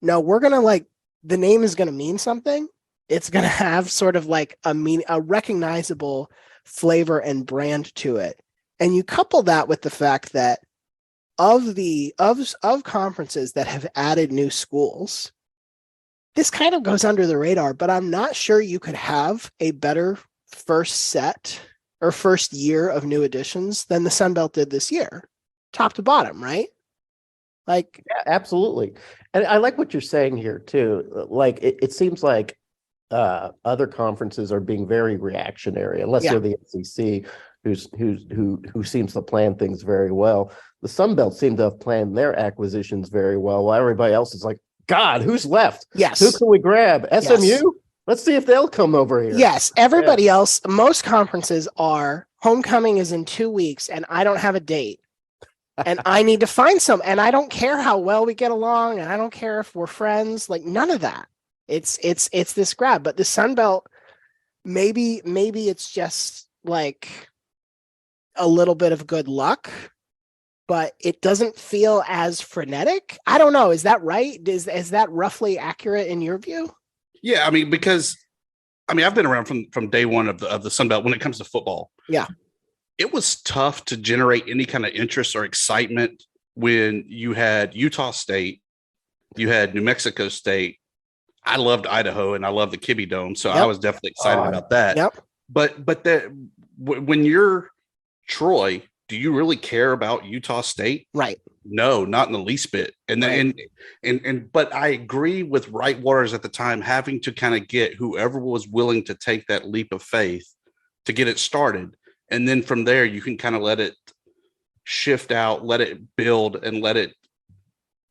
no, we're going to, the name is going to mean something. It's going to have sort of like a recognizable flavor and brand to it. And you couple that with the fact that of conferences that have added new schools, this kind of goes under the radar, but I'm not sure you could have a better first set or first year of new additions than the Sun Belt did this year, top to bottom, right? Like, yeah, absolutely. And I like what you're saying here too. Like, it seems like other conferences are being very reactionary, unless they're the SEC, who seems to plan things very well. The Sun Belt seem to have planned their acquisitions very well, while everybody else is like, God, who's left? Yes. Who can we grab? SMU? Yes. Let's see if they'll come over here. Yes. Everybody else, most conferences are, homecoming is in 2 weeks and I don't have a date. And I need to find some. And I don't care how well we get along, and I don't care if we're friends. Like, none of that. It's this grab. But the Sun Belt, maybe it's just like a little bit of good luck, but it doesn't feel as frenetic. I don't know. Is that right? Is that roughly accurate in your view? Yeah, I mean, because I've been around from day one of the Sun Belt when it comes to football. Yeah. It was tough to generate any kind of interest or excitement when you had Utah State, you had New Mexico State. I loved Idaho and I love the Kibbe Dome, so I was definitely excited about that. Yep. But when you're Troy, do you really care about Utah State? Right. No, not in the least bit. But I agree with Wright Waters at the time having to kind of get whoever was willing to take that leap of faith to get it started. And then from there, you can kind of let it shift out, let it build, and let it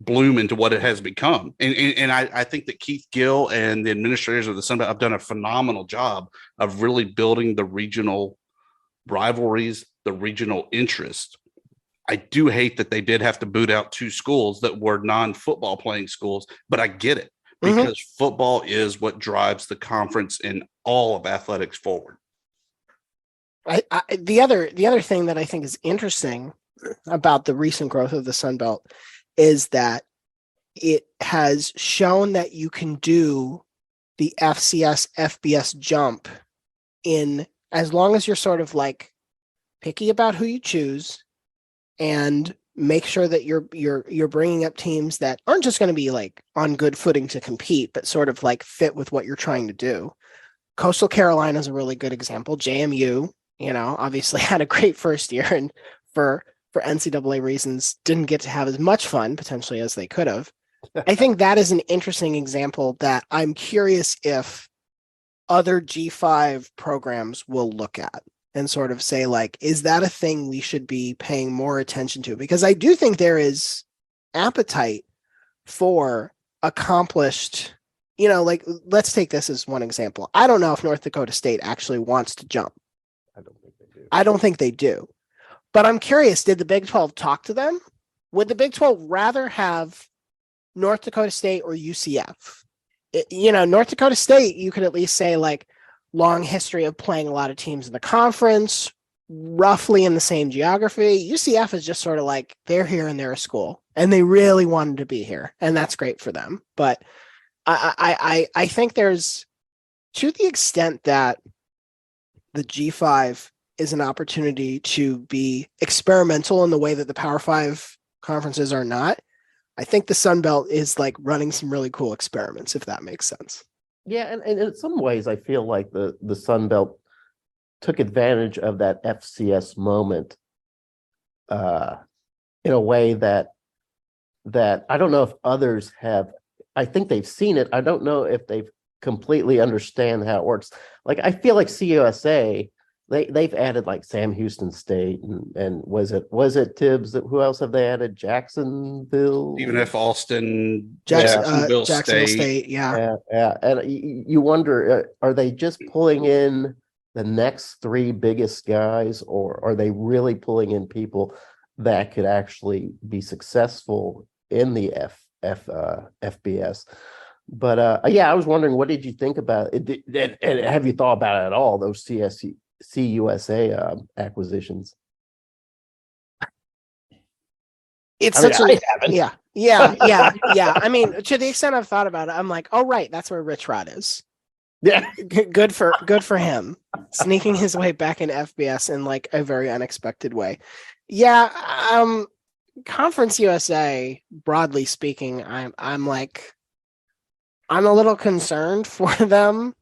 bloom into what it has become. And I think that Keith Gill and the administrators of the Sun Belt have done a phenomenal job of really building the regional rivalries, the regional interest. I do hate that they did have to boot out 2 schools that were non-football playing schools, but I get it because football is what drives the conference and all of athletics forward. The other thing that I think is interesting about the recent growth of the Sun Belt is that it has shown that you can do the FCS FBS jump in, as long as you're sort of like picky about who you choose and make sure that you're bringing up teams that aren't just going to be like on good footing to compete, but sort of like fit with what you're trying to do. Coastal Carolina is a really good example. JMU, obviously had a great first year, and for NCAA reasons didn't get to have as much fun potentially as they could have. I think that is an interesting example that I'm curious if other G5 programs will look at and sort of say, like, is that a thing we should be paying more attention to? Because I do think there is appetite for accomplished, like, let's take this as one example. I don't know if North Dakota State actually wants to jump. I don't think they do. But I'm curious, did the Big 12 talk to them? Would the Big 12 rather have North Dakota State or UCF North Dakota State, you could at least say like long history of playing a lot of teams in the conference, roughly in the same geography. UCF is just sort of like they're here and they're a school and they really wanted to be here, and that's great for them. But I think there's, to the extent that the G5 is an opportunity to be experimental in the way that the Power 5 conferences are not, I think the Sun Belt is like running some really cool experiments, if that makes sense. Yeah, and in some ways, I feel like the Sun Belt took advantage of that FCS moment in a way that I don't know if others have. I think they've seen it. I don't know if they've completely understand how it works. Like, I feel like CUSA, they've added like Sam Houston State and was it Thibs? Who else have they added? Jacksonville, Even if Austin, Jacksonville State. Yeah. And you wonder, are they just pulling in the next three biggest guys, or are they really pulling in people that could actually be successful in the FBS? But I was wondering, what did you think about it? And have you thought about it at all, those CUSA acquisitions? It's I haven't. Yeah. I mean, to the extent I've thought about it, I'm like, oh right, that's where Rich Rod is. Yeah, good for him, sneaking his way back in FBS in like a very unexpected way. Yeah, Conference USA, broadly speaking, I'm a little concerned for them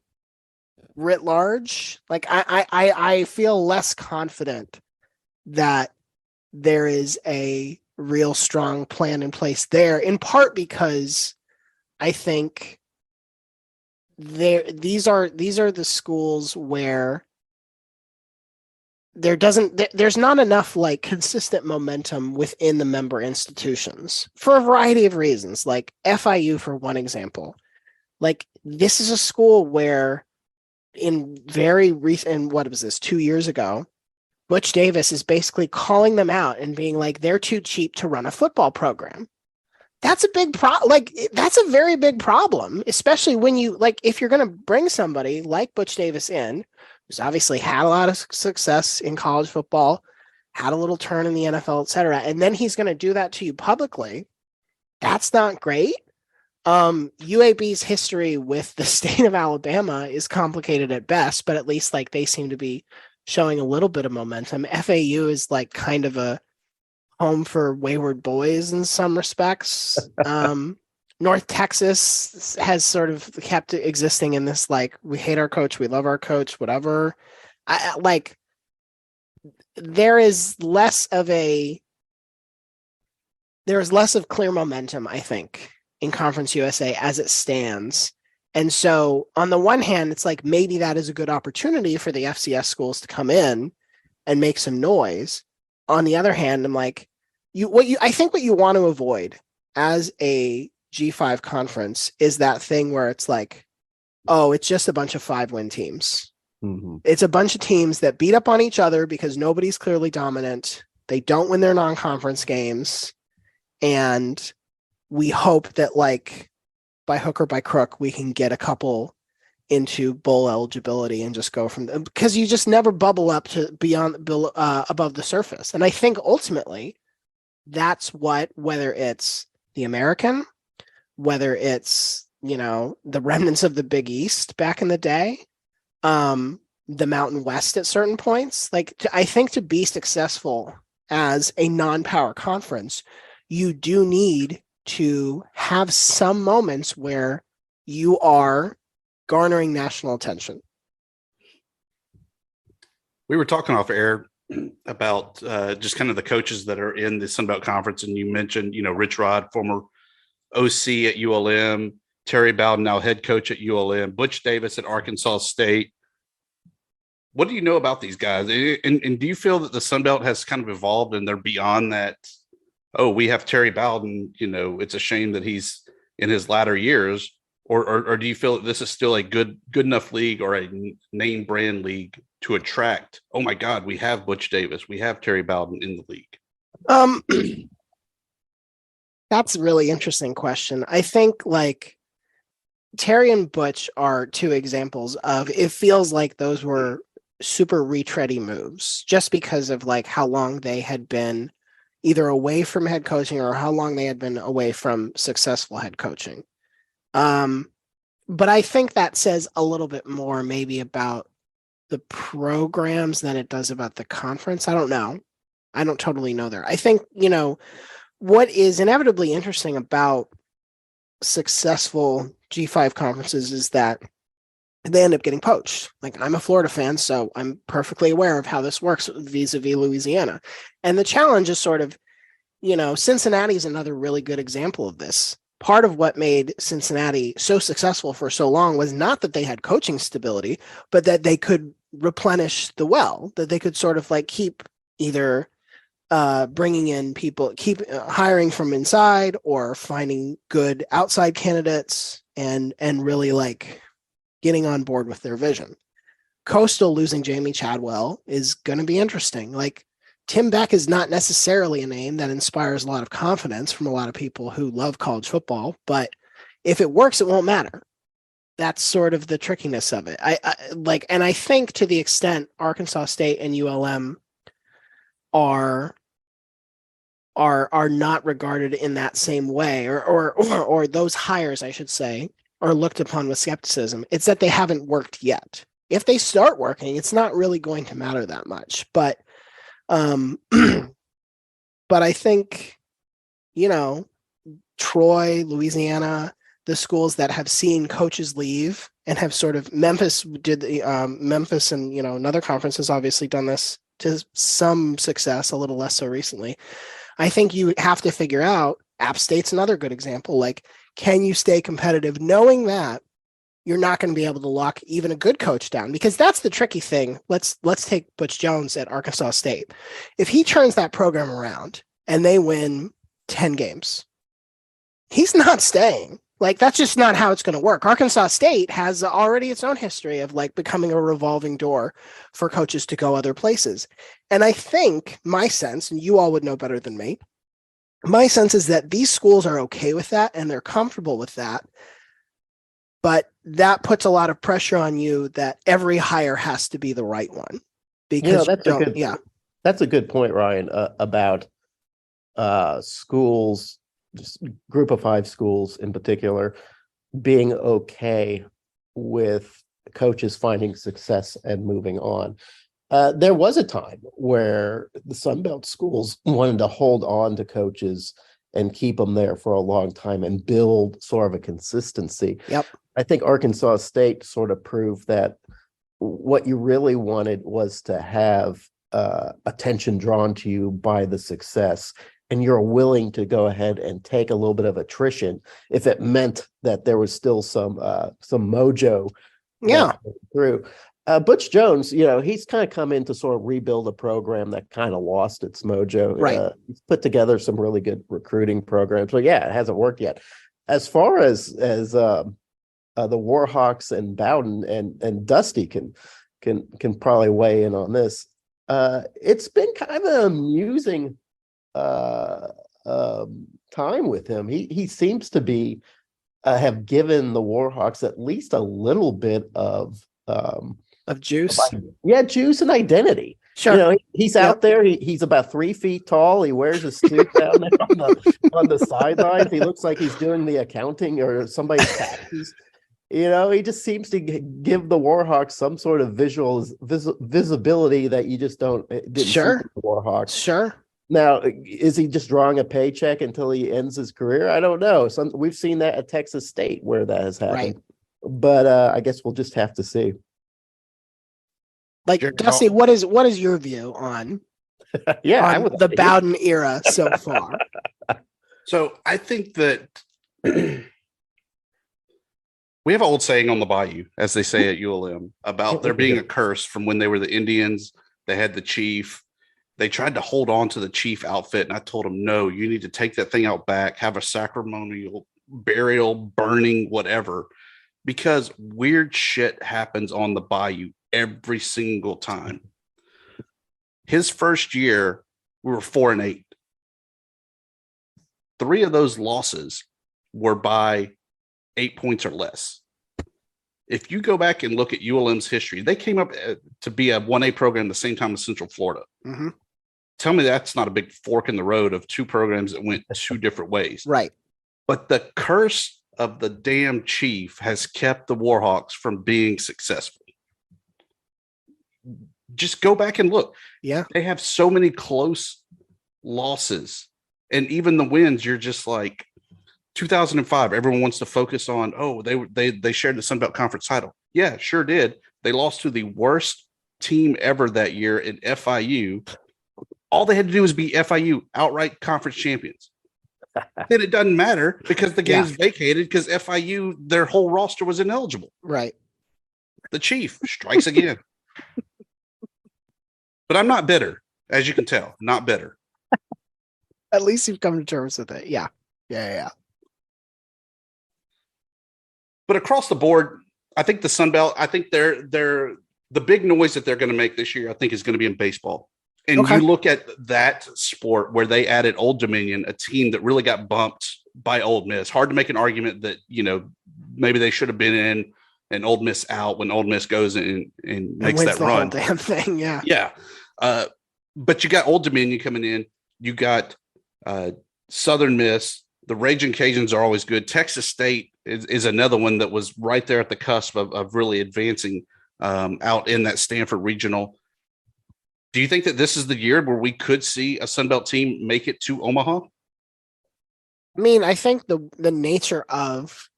writ large. Like I feel less confident that there is a real strong plan in place there, in part because I think these are the schools where there's not enough like consistent momentum within the member institutions for a variety of reasons. Like FIU, for one example, like this is a school where in very recent, what was this, 2 years ago, Butch Davis is basically calling them out and being like, they're too cheap to run a football program. That's a big that's a very big problem, especially when you, like, if you're going to bring somebody like Butch Davis in, who's obviously had a lot of success in college football, had a little turn in the NFL, et cetera, and then he's going to do that to you publicly. That's not great. UAB's history with the state of Alabama is complicated at best, but at least like they seem to be showing a little bit of momentum. FAU is like kind of a home for wayward boys in some respects. North Texas has sort of kept existing in this, like, we hate our coach, we love our coach, whatever. There is less of clear momentum, I think, in Conference USA as it stands. And so on the one hand, it's like maybe that is a good opportunity for the FCS schools to come in and make some noise. On the other hand, I'm like, I think what you want to avoid as a G5 conference is that thing where it's like, oh, it's just a bunch of 5-win teams. Mm-hmm. It's a bunch of teams that beat up on each other because nobody's clearly dominant. They don't win their non-conference games. And we hope that, like, by hook or by crook, we can get a couple into bowl eligibility and just go from there, because you just never bubble up to above the surface. And I think ultimately that's what, whether it's the American, whether it's, the remnants of the Big East back in the day, the Mountain West at certain points, I think to be successful as a non-power conference, you do need to have some moments where you are garnering national attention. We were talking off air about just kind of the coaches that are in the Sun Belt Conference, and you mentioned, Rich Rod, former OC at ULM, Terry Bowden, now head coach at ULM, Butch Davis at Arkansas State. What do you know about these guys? And do you feel that the Sun Belt has kind of evolved and they're beyond that? Oh, we have Terry Bowden, it's a shame that he's in his latter years, or do you feel that this is still a good enough league or a name brand league to attract, oh my God, we have Butch Davis, we have Terry Bowden in the league? That's a really interesting question. I think, Terry and Butch are two examples of, it feels like those were super retready moves just because of like how long they had been either away from head coaching or how long they had been away from successful head coaching. But I think that says a little bit more maybe about the programs than it does about the conference. I don't know. I don't totally know there. I think, what is inevitably interesting about successful G5 conferences is that they end up getting poached. Like, I'm a Florida fan, so I'm perfectly aware of how this works vis-a-vis Louisiana. And the challenge is sort of, Cincinnati is another really good example of this. Part of what made Cincinnati so successful for so long was not that they had coaching stability, but that they could replenish the well, that they could sort of like keep either bringing in people, keep hiring from inside or finding good outside candidates and really like getting on board with their vision. Coastal losing Jamie Chadwell is going to be interesting. Like, Tim Beck is not necessarily a name that inspires a lot of confidence from a lot of people who love college football, but if it works, it won't matter. That's sort of the trickiness of it. And I think to the extent Arkansas State and ULM are not regarded in that same way, or those hires, I should say, are looked upon with skepticism, it's that they haven't worked yet. If they start working, it's not really going to matter that much. But but I think, Troy, Louisiana, the schools that have seen coaches leave and have sort of Memphis and, another conference has obviously done this to some success, a little less so recently. I think you have to figure out, App State's another good example. Like, can you stay competitive knowing that you're not going to be able to lock even a good coach down? Because that's the tricky thing. Let's take Butch Jones at Arkansas State. If he turns that program around and they win 10 games, he's not staying. Like, that's just not how it's going to work. Arkansas State has already its own history of like becoming a revolving door for coaches to go other places. And I think my sense, and you all would know better than me, my sense is that these schools are okay with that and they're comfortable with that. But that puts a lot of pressure on you that every hire has to be the right one. Because that's a good point, Ryan, about schools, just group of 5 schools in particular, being okay with coaches finding success and moving on. There was a time where the Sunbelt schools wanted to hold on to coaches and keep them there for a long time and build sort of a consistency. Yep. I think Arkansas State sort of proved that what you really wanted was to have attention drawn to you by the success, and you're willing to go ahead and take a little bit of attrition if it meant that there was still some mojo through. Butch Jones, he's kind of come in to sort of rebuild a program that kind of lost its mojo. Right. He's put together some really good recruiting programs, but it hasn't worked yet. As far as the Warhawks and Bowden and Dusty can probably weigh in on this. It's been kind of an amusing time with him. He seems to be have given the Warhawks at least a little bit of juice. Juice and identity. Sure. He's out there. He's about 3 feet tall. He wears a suit down there on the sidelines. He looks like he's doing the accounting or somebody's taxes. He just seems to give the Warhawks some sort of visibility that you just didn't see from the Warhawks. Sure. Now, is he just drawing a paycheck until he ends his career? I don't know. We've seen that at Texas State where that has happened. Right. But I guess we'll just have to see. Like, Dusty, what is your view on the Bowden era so far? So I think that we have an old saying on the Bayou, as they say at ULM, about there being a curse from when they were the Indians. They had the chief. They tried to hold on to the chief outfit, and I told them, no, you need to take that thing out back, have a ceremonial burial, burning, whatever, because weird shit happens on the Bayou every single time. His first year, we were 4-8. 3 of those losses were by 8 points or less. If you go back and look at ULM's history, they came up to be a 1A program the same time as Central Florida. Mm-hmm. Tell me that's not a big fork in the road of two programs that went two different ways. Right. But the curse of the damn chief has kept the Warhawks from being successful. Just go back and look. Yeah. They have so many close losses. And even the wins, you're just like, 2005, everyone wants to focus on, they shared the Sun Belt Conference title. Yeah, sure did. They lost to the worst team ever that year in FIU. All they had to do was beat FIU, outright conference champions. Then it doesn't matter because the game's vacated because FIU, their whole roster was ineligible. Right. The chief strikes again. But I'm not bitter, as you can tell. Not bitter. At least you've come to terms with it. Yeah. Yeah. But across the board, I think the Sun Belt, I think they're the big noise that they're going to make this year, I think, is going to be in baseball. And you look at that sport where they added Old Dominion, a team that really got bumped by Old Miss. Hard to make an argument that, maybe they should have been in and Old Miss out when Old Miss goes and makes that the run. Whole damn thing, yeah. Yeah. But you got Old Dominion coming in. You got Southern Miss. The Raging Cajuns are always good. Texas State is another one that was right there at the cusp of really advancing out in that Stanford regional. Do you think that this is the year where we could see a Sun Belt team make it to Omaha? I mean, I think the nature of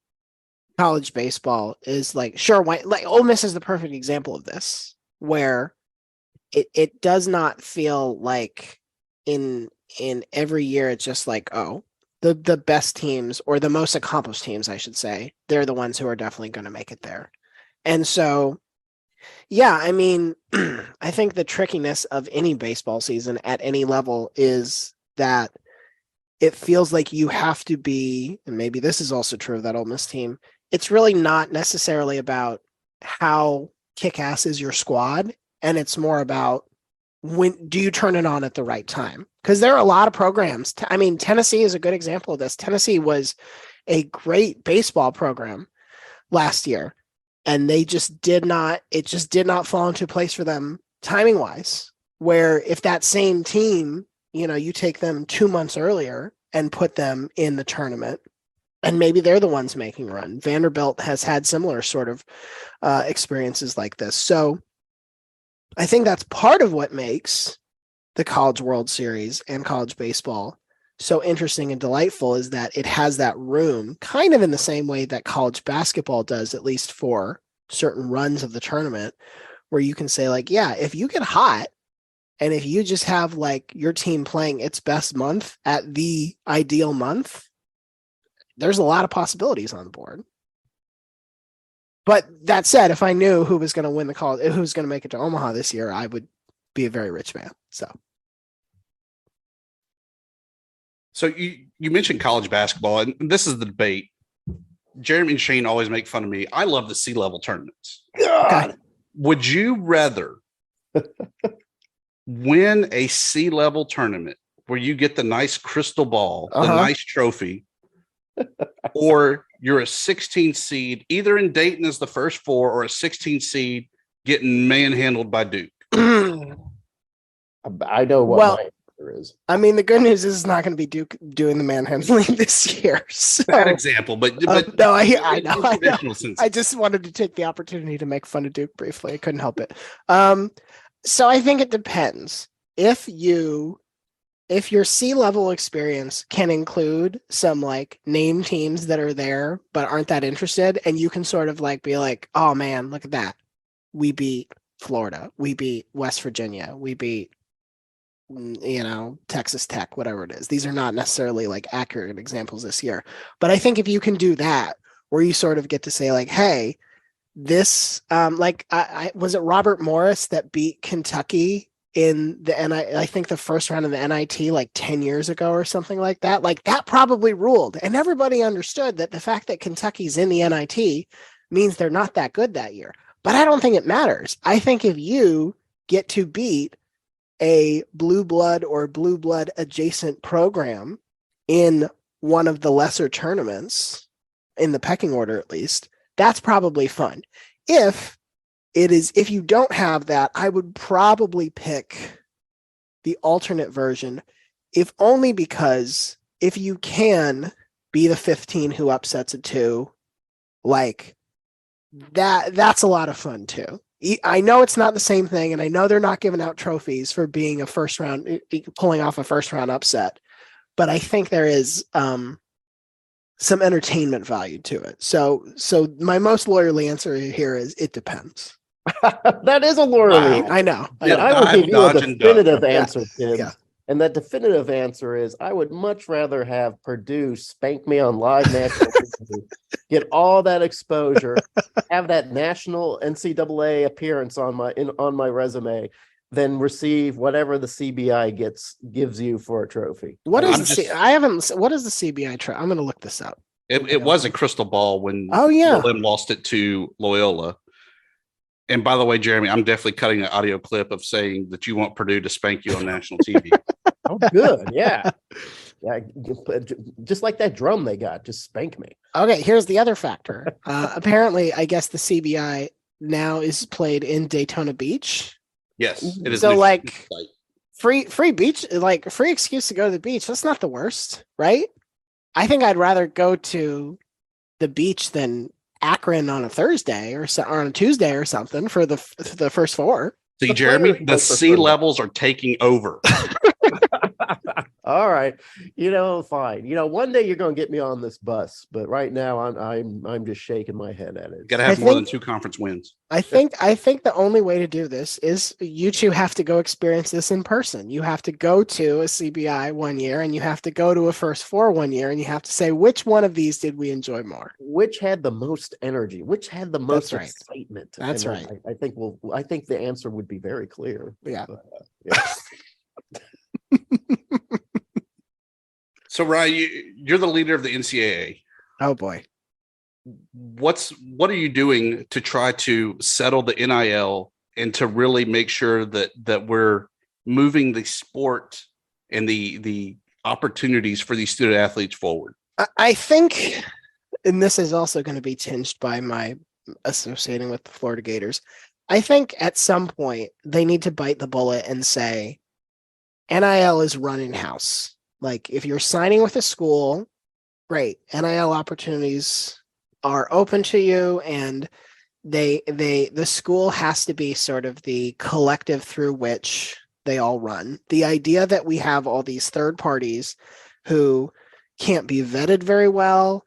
college baseball is like Ole Miss is the perfect example of this, where it does not feel like in every year it's just like, the best teams or the most accomplished teams, I should say, they're the ones who are definitely going to make it there. And so, yeah, I mean, I think the trickiness of any baseball season at any level is that it feels like you have to be, and maybe this is also true of that Ole Miss team, it's really not necessarily about how kick-ass is your squad, and it's more about when do you turn it on at the right time? Because there are a lot of programs. Tennessee is a good example of this. Tennessee was a great baseball program last year, and it just did not fall into place for them timing wise, where if that same team, you take them 2 months earlier and put them in the tournament, and maybe they're the ones making a run. Vanderbilt has had similar sort of experiences like this. So I think that's part of what makes the College World Series and college baseball so interesting and delightful, is that it has that room kind of in the same way that college basketball does, at least for certain runs of the tournament, where you can say like, yeah, if you get hot and if you just have like your team playing its best month at the ideal month, there's a lot of possibilities on the board. But that said, if I knew who was going to win the college, who was going to make it to Omaha this year, I would be a very rich man. So you mentioned college basketball, and this is the debate. Jeremy and Shane always make fun of me. I love the C-level tournaments. Okay. Would you rather win a C-level tournament where you get the nice crystal ball, the nice trophy, or you're a 16 seed, either in Dayton as the first four or a 16 seed getting manhandled by Duke? I know what my answer is. I mean, the good news is it's not going to be Duke doing the manhandling this year. So, bad example, but no, I know. I just wanted to take the opportunity to make fun of Duke briefly. I couldn't help it. So I think it depends. If your C-level experience can include some like name teams that are there but aren't that interested, and you can sort of like be like, oh man, look at that. We beat Florida. We beat West Virginia. We beat, Texas Tech, whatever it is. These are not necessarily like accurate examples this year. But I think if you can do that, where you sort of get to say like, hey, this, was it Robert Morris that beat Kentucky in the I think the first round of the NIT like 10 years ago or something like that? Like that probably ruled, and everybody understood that the fact that Kentucky's in the NIT means they're not that good that year. But I don't think it matters. I think if you get to beat a blue blood or blue blood adjacent program in one of the lesser tournaments, in the pecking order at least, That's probably fun. If you don't have that, I would probably pick the alternate version, if only because if you can be the 15 who upsets a 2, like that's a lot of fun too. I know it's not the same thing, and I know they're not giving out trophies for being pulling off a first round upset, but I think there is some entertainment value to it. So my most lawyerly answer here is it depends. That is a lawyerly. I know. I will give you a definitive answer, Thibs. Yeah. And that definitive answer is I would much rather have Purdue spank me on live national TV, get all that exposure, have that national NCAA appearance on my resume, than receive whatever the CBI gives you for a trophy. What is the CBI trophy? I'm going to look this up. It was a crystal ball when Mettlen lost it to Loyola. And by the way, Jeremy, I'm definitely cutting an audio clip of saying that you want Purdue to spank you on national TV. Oh, good. Yeah. Yeah. Just like that drum they got, just spank me. Okay. Here's the other factor. Apparently, I guess the CBI now is played in Daytona Beach. Yes. It is. So like free beach, like free excuse to go to the beach. That's not the worst, right? I think I'd rather go to the beach than Akron on a Thursday or on a Tuesday or something for the first 4. See, Jeremy, the sea levels are taking over. All right, fine. One day you're going to get me on this bus, but right now I'm just shaking my head at it. Got to have more than 2 conference wins. I think the only way to do this is you two have to go experience this in person. You have to go to a CBI one year, and you have to go to a first 4 one year, and you have to say which one of these did we enjoy more? Which had the most energy? Which had the most excitement? That's right. I think the answer would be very clear. Yeah. So, Ryan, you're the leader of the NCAA. Oh boy. What are you doing to try to settle the NIL and to really make sure that we're moving the sport and the opportunities for these student athletes forward? I think, and this is also going to be tinged by my associating with the Florida Gators, I think at some point they need to bite the bullet and say, NIL is run in-house. Like, if you're signing with a school, great. NIL opportunities are open to you, and the school has to be sort of the collective through which they all run. The idea that we have all these third parties who can't be vetted very well,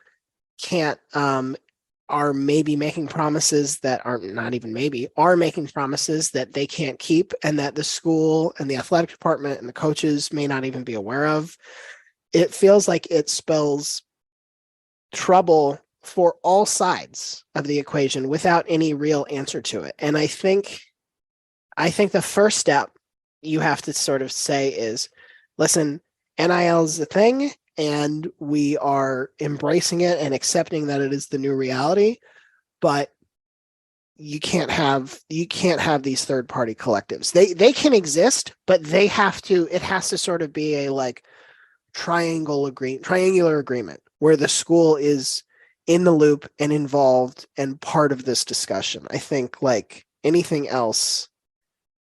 are maybe making promises that are not even maybe, are making promises that they can't keep, and that the school and the athletic department and the coaches may not even be aware of. It feels like it spells trouble for all sides of the equation without any real answer to it. And I think the first step you have to sort of say is, listen, NIL is the thing, and we are embracing it and accepting that it is the new reality, but you can't have these third party collectives. They can exist, but it has to sort of be a like triangular agreement where the school is in the loop and involved and part of this discussion. I think like anything else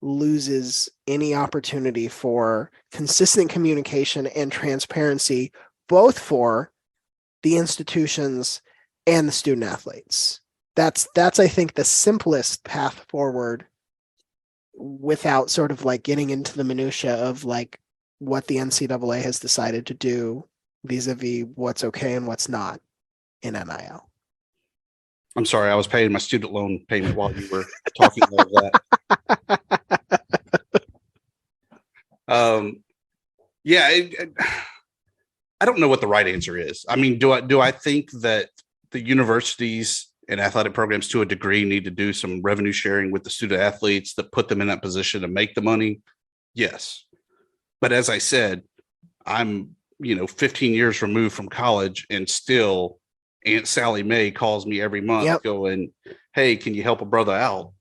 loses any opportunity for consistent communication and transparency, both for the institutions and the student athletes. That's I think the simplest path forward without sort of like getting into the minutia of like what the NCAA has decided to do vis-a-vis what's okay and what's not in NIL. I'm sorry, I was paying my student loan payment while you were talking about that. I don't know what the right answer is. I mean, do I think that the universities and athletic programs to a degree need to do some revenue sharing with the student athletes that put them in that position to make the money? Yes. But as I said, I'm 15 years removed from college, and still Aunt Sally Mae calls me every month going, hey, can you help a brother out?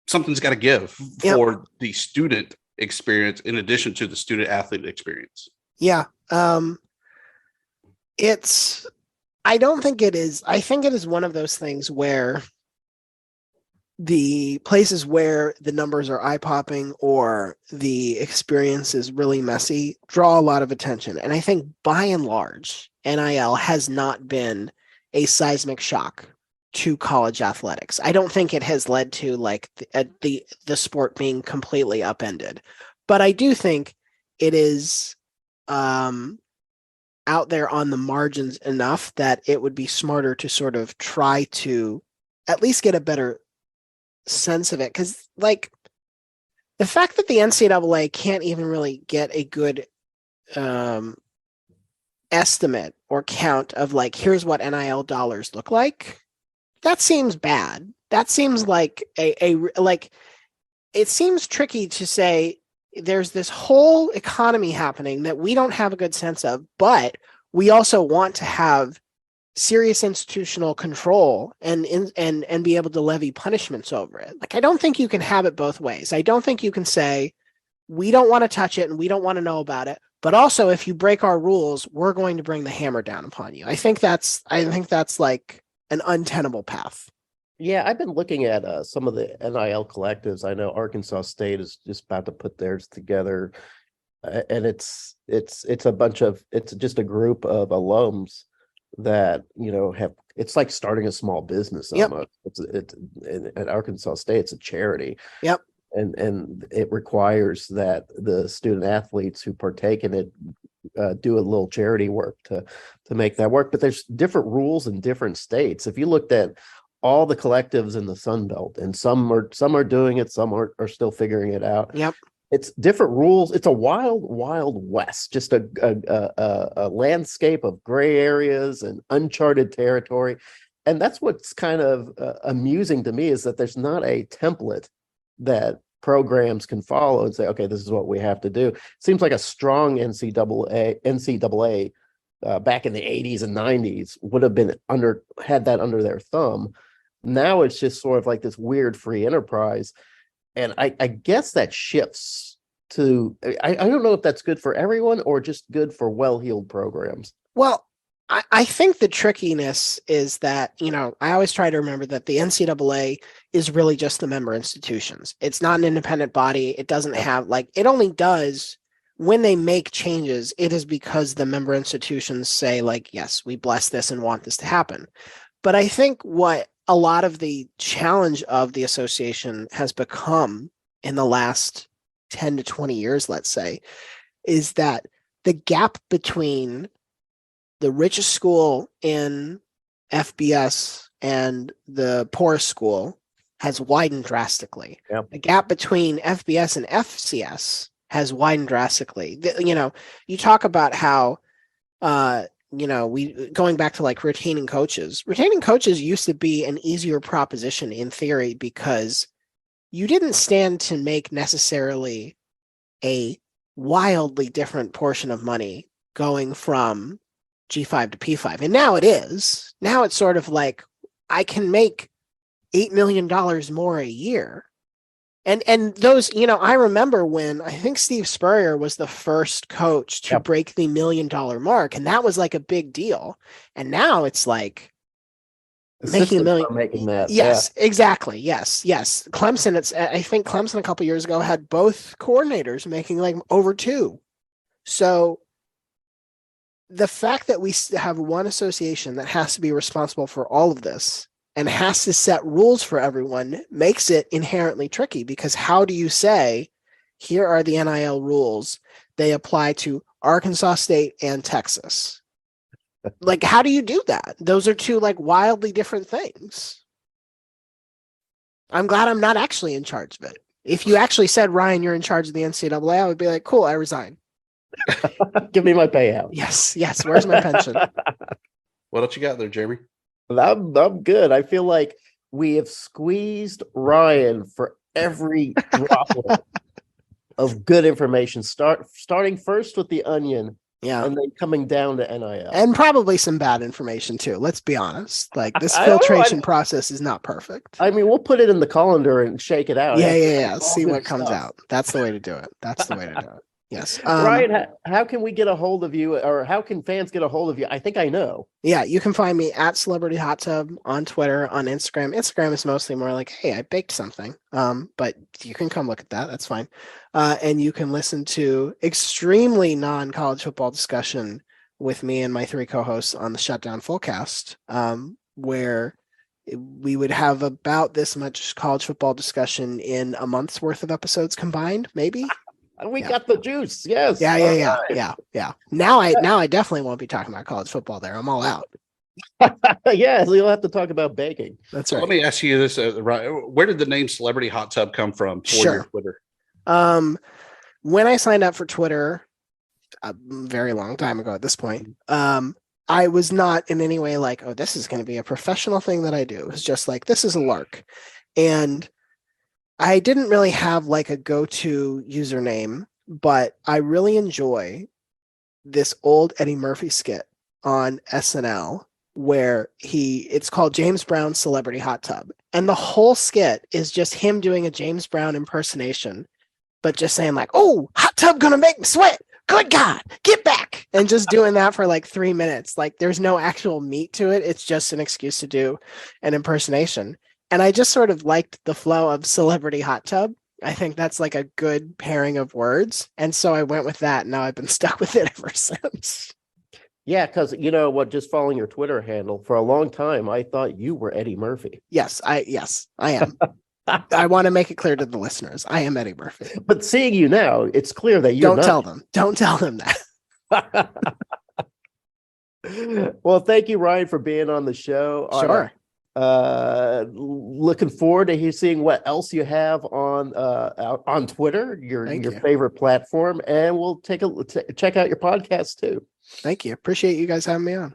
Something's got to give for the student experience in addition to the student athlete experience. Yeah. I I don't think it is. I think it is one of those things where the places where the numbers are eye-popping or the experience is really messy draw a lot of attention. And I think by and large, NIL has not been a seismic shock to college athletics. I don't think it has led to like the sport being completely upended. But I do think it is out there on the margins enough that it would be smarter to sort of try to at least get a better sense of it. Because like the fact that the NCAA can't even really get a good estimate or count of like, here's what NIL dollars look like, that seems bad. That seems like like it seems tricky to say there's this whole economy happening that we don't have a good sense of, but we also want to have serious institutional control and be able to levy punishments over it. Like, I don't think you can have it both ways. I don't think you can say, we don't want to touch it and we don't want to know about it, but also if you break our rules, we're going to bring the hammer down upon you. I think that's like an untenable path. Yeah, I've been looking at some of the NIL collectives. I know Arkansas State is just about to put theirs together, and it's just a group of alums that have. It's like starting a small business almost. Yep. It's at Arkansas State, it's a charity. Yep. And it requires that the student athletes who partake in it do a little charity work to make that work. But there's different rules in different states. If you looked at all the collectives in the Sunbelt, and some are doing it, some are still figuring it out. Yep. It's different rules. It's a wild west, just a landscape of gray areas and uncharted territory. And that's what's kind of amusing to me, is that there's not a template that programs can follow and say, okay, this is what we have to do. It seems like a strong NCAA back in the 80s and 90s would have been had that under their thumb. Now it's just sort of like this weird free enterprise. And I guess that shifts to, I don't know if that's good for everyone or just good for well-heeled programs. Well, I think the trickiness is that, I always try to remember that the NCAA is really just the member institutions. It's not an independent body. It doesn't have it only does when they make changes, it is because the member institutions say yes, we bless this and want this to happen. But I think what a lot of the challenge of the association has become in the last 10 to 20 years, let's say, is that the gap between the richest school in FBS and the poorest school has widened drastically. Yep. The gap between FBS and FCS has widened drastically. You talk about how, we going back to retaining coaches. Retaining coaches used to be an easier proposition in theory because you didn't stand to make necessarily a wildly different portion of money going from G5 to P5. And now it is. Now it's sort of like I can make $8 million more a year. And those, I remember when I think Steve Spurrier was the first coach to break the $1 million mark, and that was like a big deal. And now it's like making $1 million. Making that. Yes, exactly. Yes. Clemson, I think Clemson a couple years ago had both coordinators making over $2 million. So the fact that we have one association that has to be responsible for all of this and has to set rules for everyone makes it inherently tricky, because how do you say, here are the NIL rules, they apply to Arkansas State and Texas? How do you do that? Those are two wildly different things. I'm glad I'm not actually in charge of it. If you actually said, Ryan, you're in charge of the NCAA, I would be like, cool, I resign. Give me my payout. Yes. Where's my pension? What else you got there, Jeremy? I'm good. I feel like we have squeezed Ryan for every droplet of good information. Starting first with the onion, and then coming down to NIL, and probably some bad information too. Let's be honest. This filtration process is not perfect. I mean, we'll put it in the colander and shake it out. Yeah. See what comes out. That's the way to do it. Yes. Ryan, how can we get a hold of you, or how can fans get a hold of you? I think I know. Yeah, you can find me at Celebrity Hot Tub on Twitter, on Instagram. Instagram is mostly more like, hey, I baked something. But you can come look at that. That's fine. And you can listen to extremely non-college football discussion with me and my 3 co-hosts on the Shutdown Fullcast, where we would have about this much college football discussion in a month's worth of episodes combined, maybe. We got the juice. Yes. Yeah. Now I definitely won't be talking about college football there. I'm all out. Yeah, so you'll have to talk about baking. That's So right. let me ask you this: where did the name Celebrity Hot Tub come from for your Twitter? When I signed up for Twitter a very long time ago at this point, I was not in any way like, oh, this is going to be a professional thing that I do. It was just like, this is a lark. And I didn't really have like a go-to username, but I really enjoy this old Eddie Murphy skit on SNL where it's called James Brown's Celebrity Hot Tub. And the whole skit is just him doing a James Brown impersonation, but just saying like, oh, hot tub gonna make me sweat. Good God, get back. And just doing that for like 3 minutes. Like there's no actual meat to it. It's just an excuse to do an impersonation. And I just sort of liked the flow of Celebrity Hot Tub. I think that's like a good pairing of words. And so I went with that. And now I've been stuck with it ever since. Yeah, because you know what, just following your Twitter handle for a long time, I thought you were Eddie Murphy. Yes, I am. I want to make it clear to the listeners. I am Eddie Murphy. But seeing you now, it's clear that you're Don't tell them. Don't tell them that. Well, thank you, Ryan, for being on the show. Sure. Looking forward to seeing what else you have on Twitter, your favorite platform, and we'll check out your podcast too. Thank you. Appreciate you guys having me on.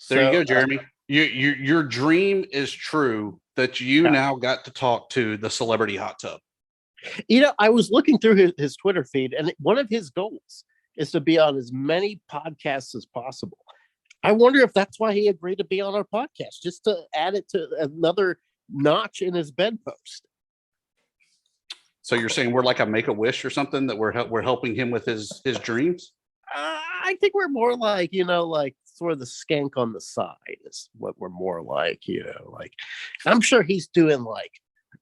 There you go, Jeremy. Your dream is true that you now got to talk to the Celebrity Hot Tub. You know, I was looking through his Twitter feed, and one of his goals is to be on as many podcasts as possible. I wonder if that's why he agreed to be on our podcast, just to add it to another notch in his bedpost. So you're saying we're like a Make-A-Wish or something, that we're helping him with his dreams? I think we're more like, like sort of the skank on the side is what we're more like, like I'm sure he's doing like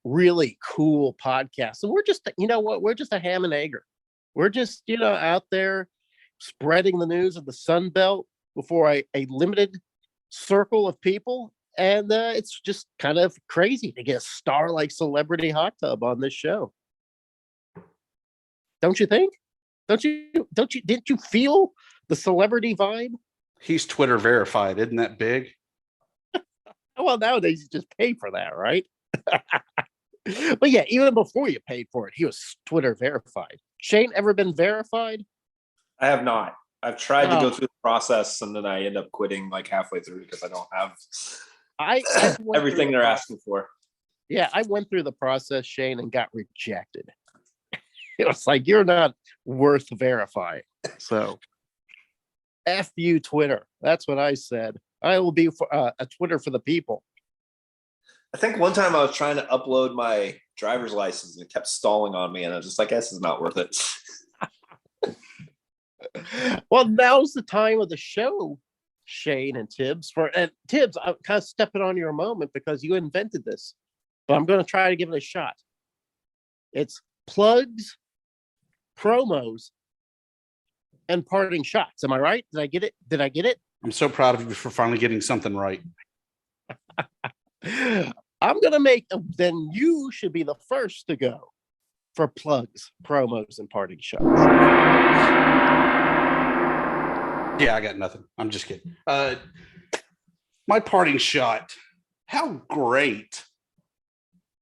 really cool podcasts. And we're just, we're just a ham and egger. We're just, out there spreading the news of the Sun Belt before a limited circle of people. And it's just kind of crazy to get a star like Celebrity Hot Tub on this show. Don't you think? Didn't you feel the celebrity vibe? He's Twitter verified. Isn't that big? Well, nowadays you just pay for that, right? But yeah, even before you paid for it, he was Twitter verified. Shane, ever been verified? I have not. I've tried to go through the process, and then I end up quitting like halfway through because I don't have everything they're asking for. Yeah, I went through the process, Shane, and got rejected. It was like, you're not worth verifying. So, F you, Twitter. That's what I said. I will be a Twitter for the people. I think one time I was trying to upload my driver's license and it kept stalling on me, and I was just like, this is not worth it. Well, now's the time of the show, Shane and Thibs. And Thibs, I'm kind of stepping on your moment because you invented this, but I'm going to try to give it a shot. It's plugs, promos, and parting shots. Am I right? Did I get it? I'm so proud of you for finally getting something right. I'm going to then you should be the first to go for plugs, promos, and parting shots. Yeah, I got nothing. I'm just kidding. My parting shot. How great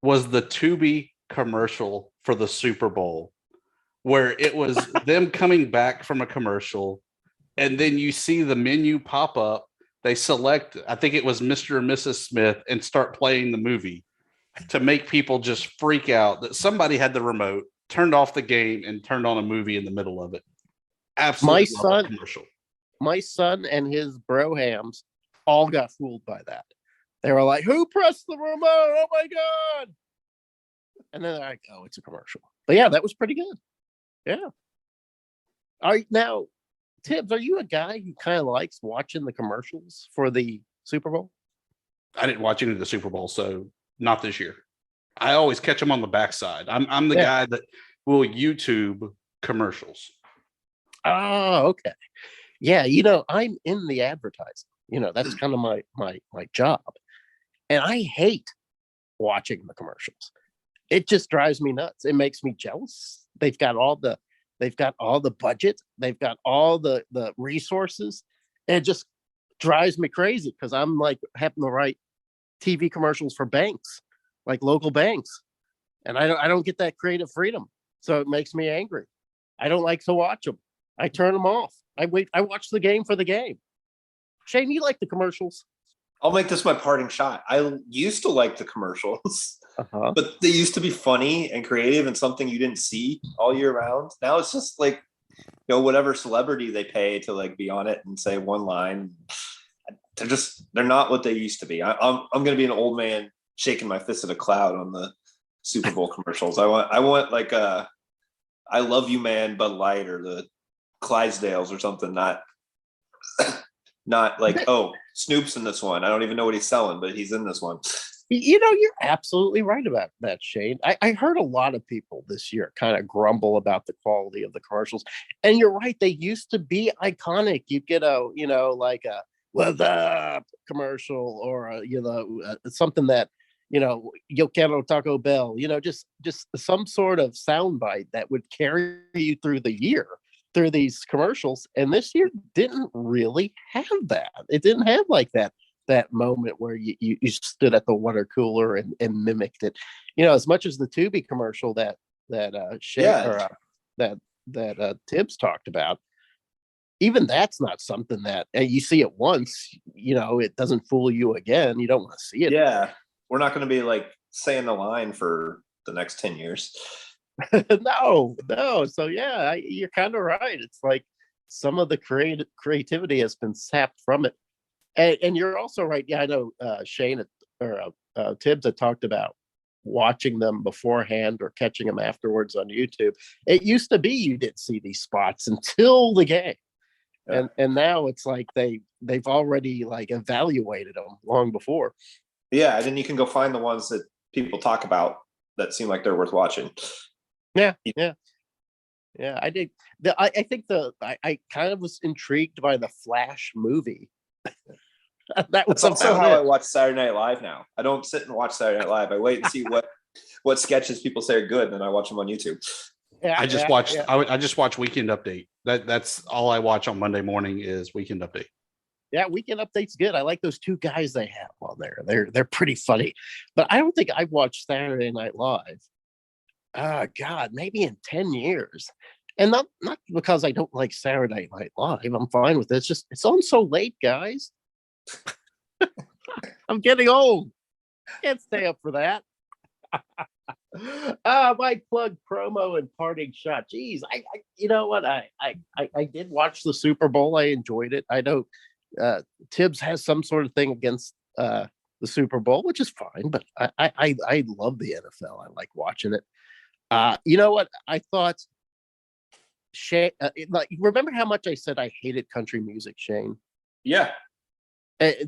was the Tubi commercial for the Super Bowl, where it was them coming back from a commercial, and then you see the menu pop up. They select, I think it was Mr. and Mrs. Smith, and start playing the movie to make people just freak out that somebody had the remote, turned off the game, and turned on a movie in the middle of it. Absolutely. My son and his brohams all got fooled by that. They were like, "Who pressed the remote? Oh my god!" And then they're like, "Oh, it's a commercial." But yeah, that was pretty good. Yeah. All right, now, Tibbs, are you a guy who kind of likes watching the commercials for the Super Bowl? I didn't watch any of the Super Bowl, so not this year. I always catch them on the backside. I'm the guy that will YouTube commercials. Oh, okay. Yeah, I'm in the advertising. That's kind of my job. And I hate watching the commercials. It just drives me nuts. It makes me jealous. They've got all the budget, they've got all the resources. And it just drives me crazy because I'm like having to write TV commercials for banks, like local banks. And I don't get that creative freedom. So it makes me angry. I don't like to watch them. I turn them off. I watch the game for the game. Shane, you like the commercials? I'll make this my parting shot. I used to like the commercials, but they used to be funny and creative and something you didn't see all year round. Now it's just like, whatever celebrity they pay to like be on it and say one line. They're not what they used to be. I'm going to be an old man shaking my fist at a cloud on the Super Bowl commercials. I want like a I Love You Man Bud Light or the Clydesdales or something, not like, oh, Snoop's in this one. I don't even know what he's selling, but he's in this one. You're absolutely right about that, Shane. I heard a lot of people this year kind of grumble about the quality of the commercials. And you're right, they used to be iconic. You'd get like a "What's up" commercial or something that, Yo quiero Taco Bell, just some sort of soundbite that would carry you through the year, through these commercials. And this year didn't really have that. It didn't have like that moment where you stood at the water cooler and mimicked it. As much as the Tubi commercial that Tibbs talked about, even that's not something that you see it once, it doesn't fool you again. You don't want to see it. Yeah. We're not going to be like saying the line for the next 10 years. No. So yeah, you're kind of right. It's like some of the creativity has been sapped from it. And you're also right. Yeah, I know Shane or Tibbs had talked about watching them beforehand or catching them afterwards on YouTube. It used to be you didn't see these spots until the game. Yeah. And now it's like they've already like evaluated them long before. Yeah, and then you can go find the ones that people talk about that seem like they're worth watching. Yeah. I did. I think I kind of was intrigued by the Flash movie. That's also how I watch Saturday Night Live now. I don't sit and watch Saturday Night Live. I wait and see what sketches people say are good, and then I watch them on YouTube. Yeah, I just watch Weekend Update. That's all I watch on Monday morning is Weekend Update. Yeah, Weekend Update's good. I like those two guys they have on there. They're pretty funny. But I don't think I've watched Saturday Night Live. God, maybe in 10 years. And not because I don't like Saturday Night Live. I'm fine with it. It's on so late, guys. I'm getting old. Can't stay up for that. My plug promo and parting shot. Jeez, you know what? I did watch the Super Bowl. I enjoyed it. I know Tibbs has some sort of thing against the Super Bowl, which is fine, but I love the NFL. I like watching it. You know what? I thought Shane, remember how much I said I hated country music, Shane? Yeah.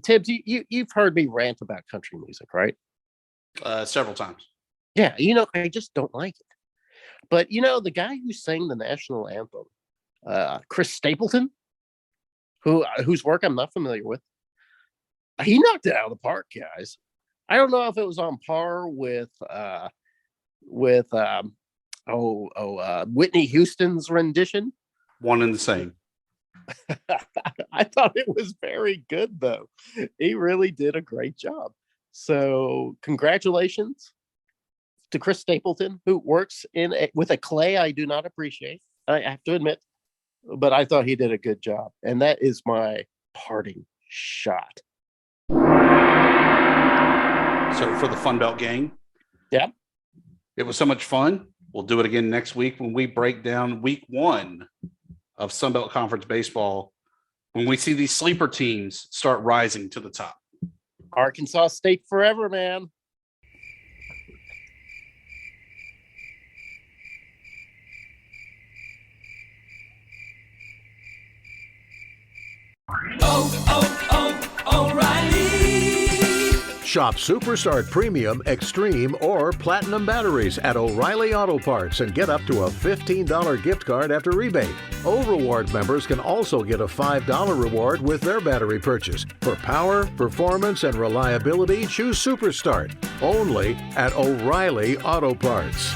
Tibbs, you've heard me rant about country music, right? Several times. Yeah, I just don't like it. But the guy who sang the national anthem, Chris Stapleton, whose work I'm not familiar with, he knocked it out of the park, guys. I don't know if it was on par with Whitney Houston's rendition. One and the same. I thought it was very good, though. He really did a great job. So congratulations to Chris Stapleton, who works with a clay I do not appreciate, I have to admit, but I thought he did a good job. And that is my parting shot. So for the FunBelt gang, yeah, it was so much fun. We'll do it again next week when we break down week 1 of Sunbelt Conference baseball, when we see these sleeper teams start rising to the top. Arkansas State forever, man. Shop Superstart Premium, Extreme, or Platinum batteries at O'Reilly Auto Parts and get up to a $15 gift card after rebate. O-Reward members can also get a $5 reward with their battery purchase. For power, performance, and reliability, choose Superstart. Only at O'Reilly Auto Parts.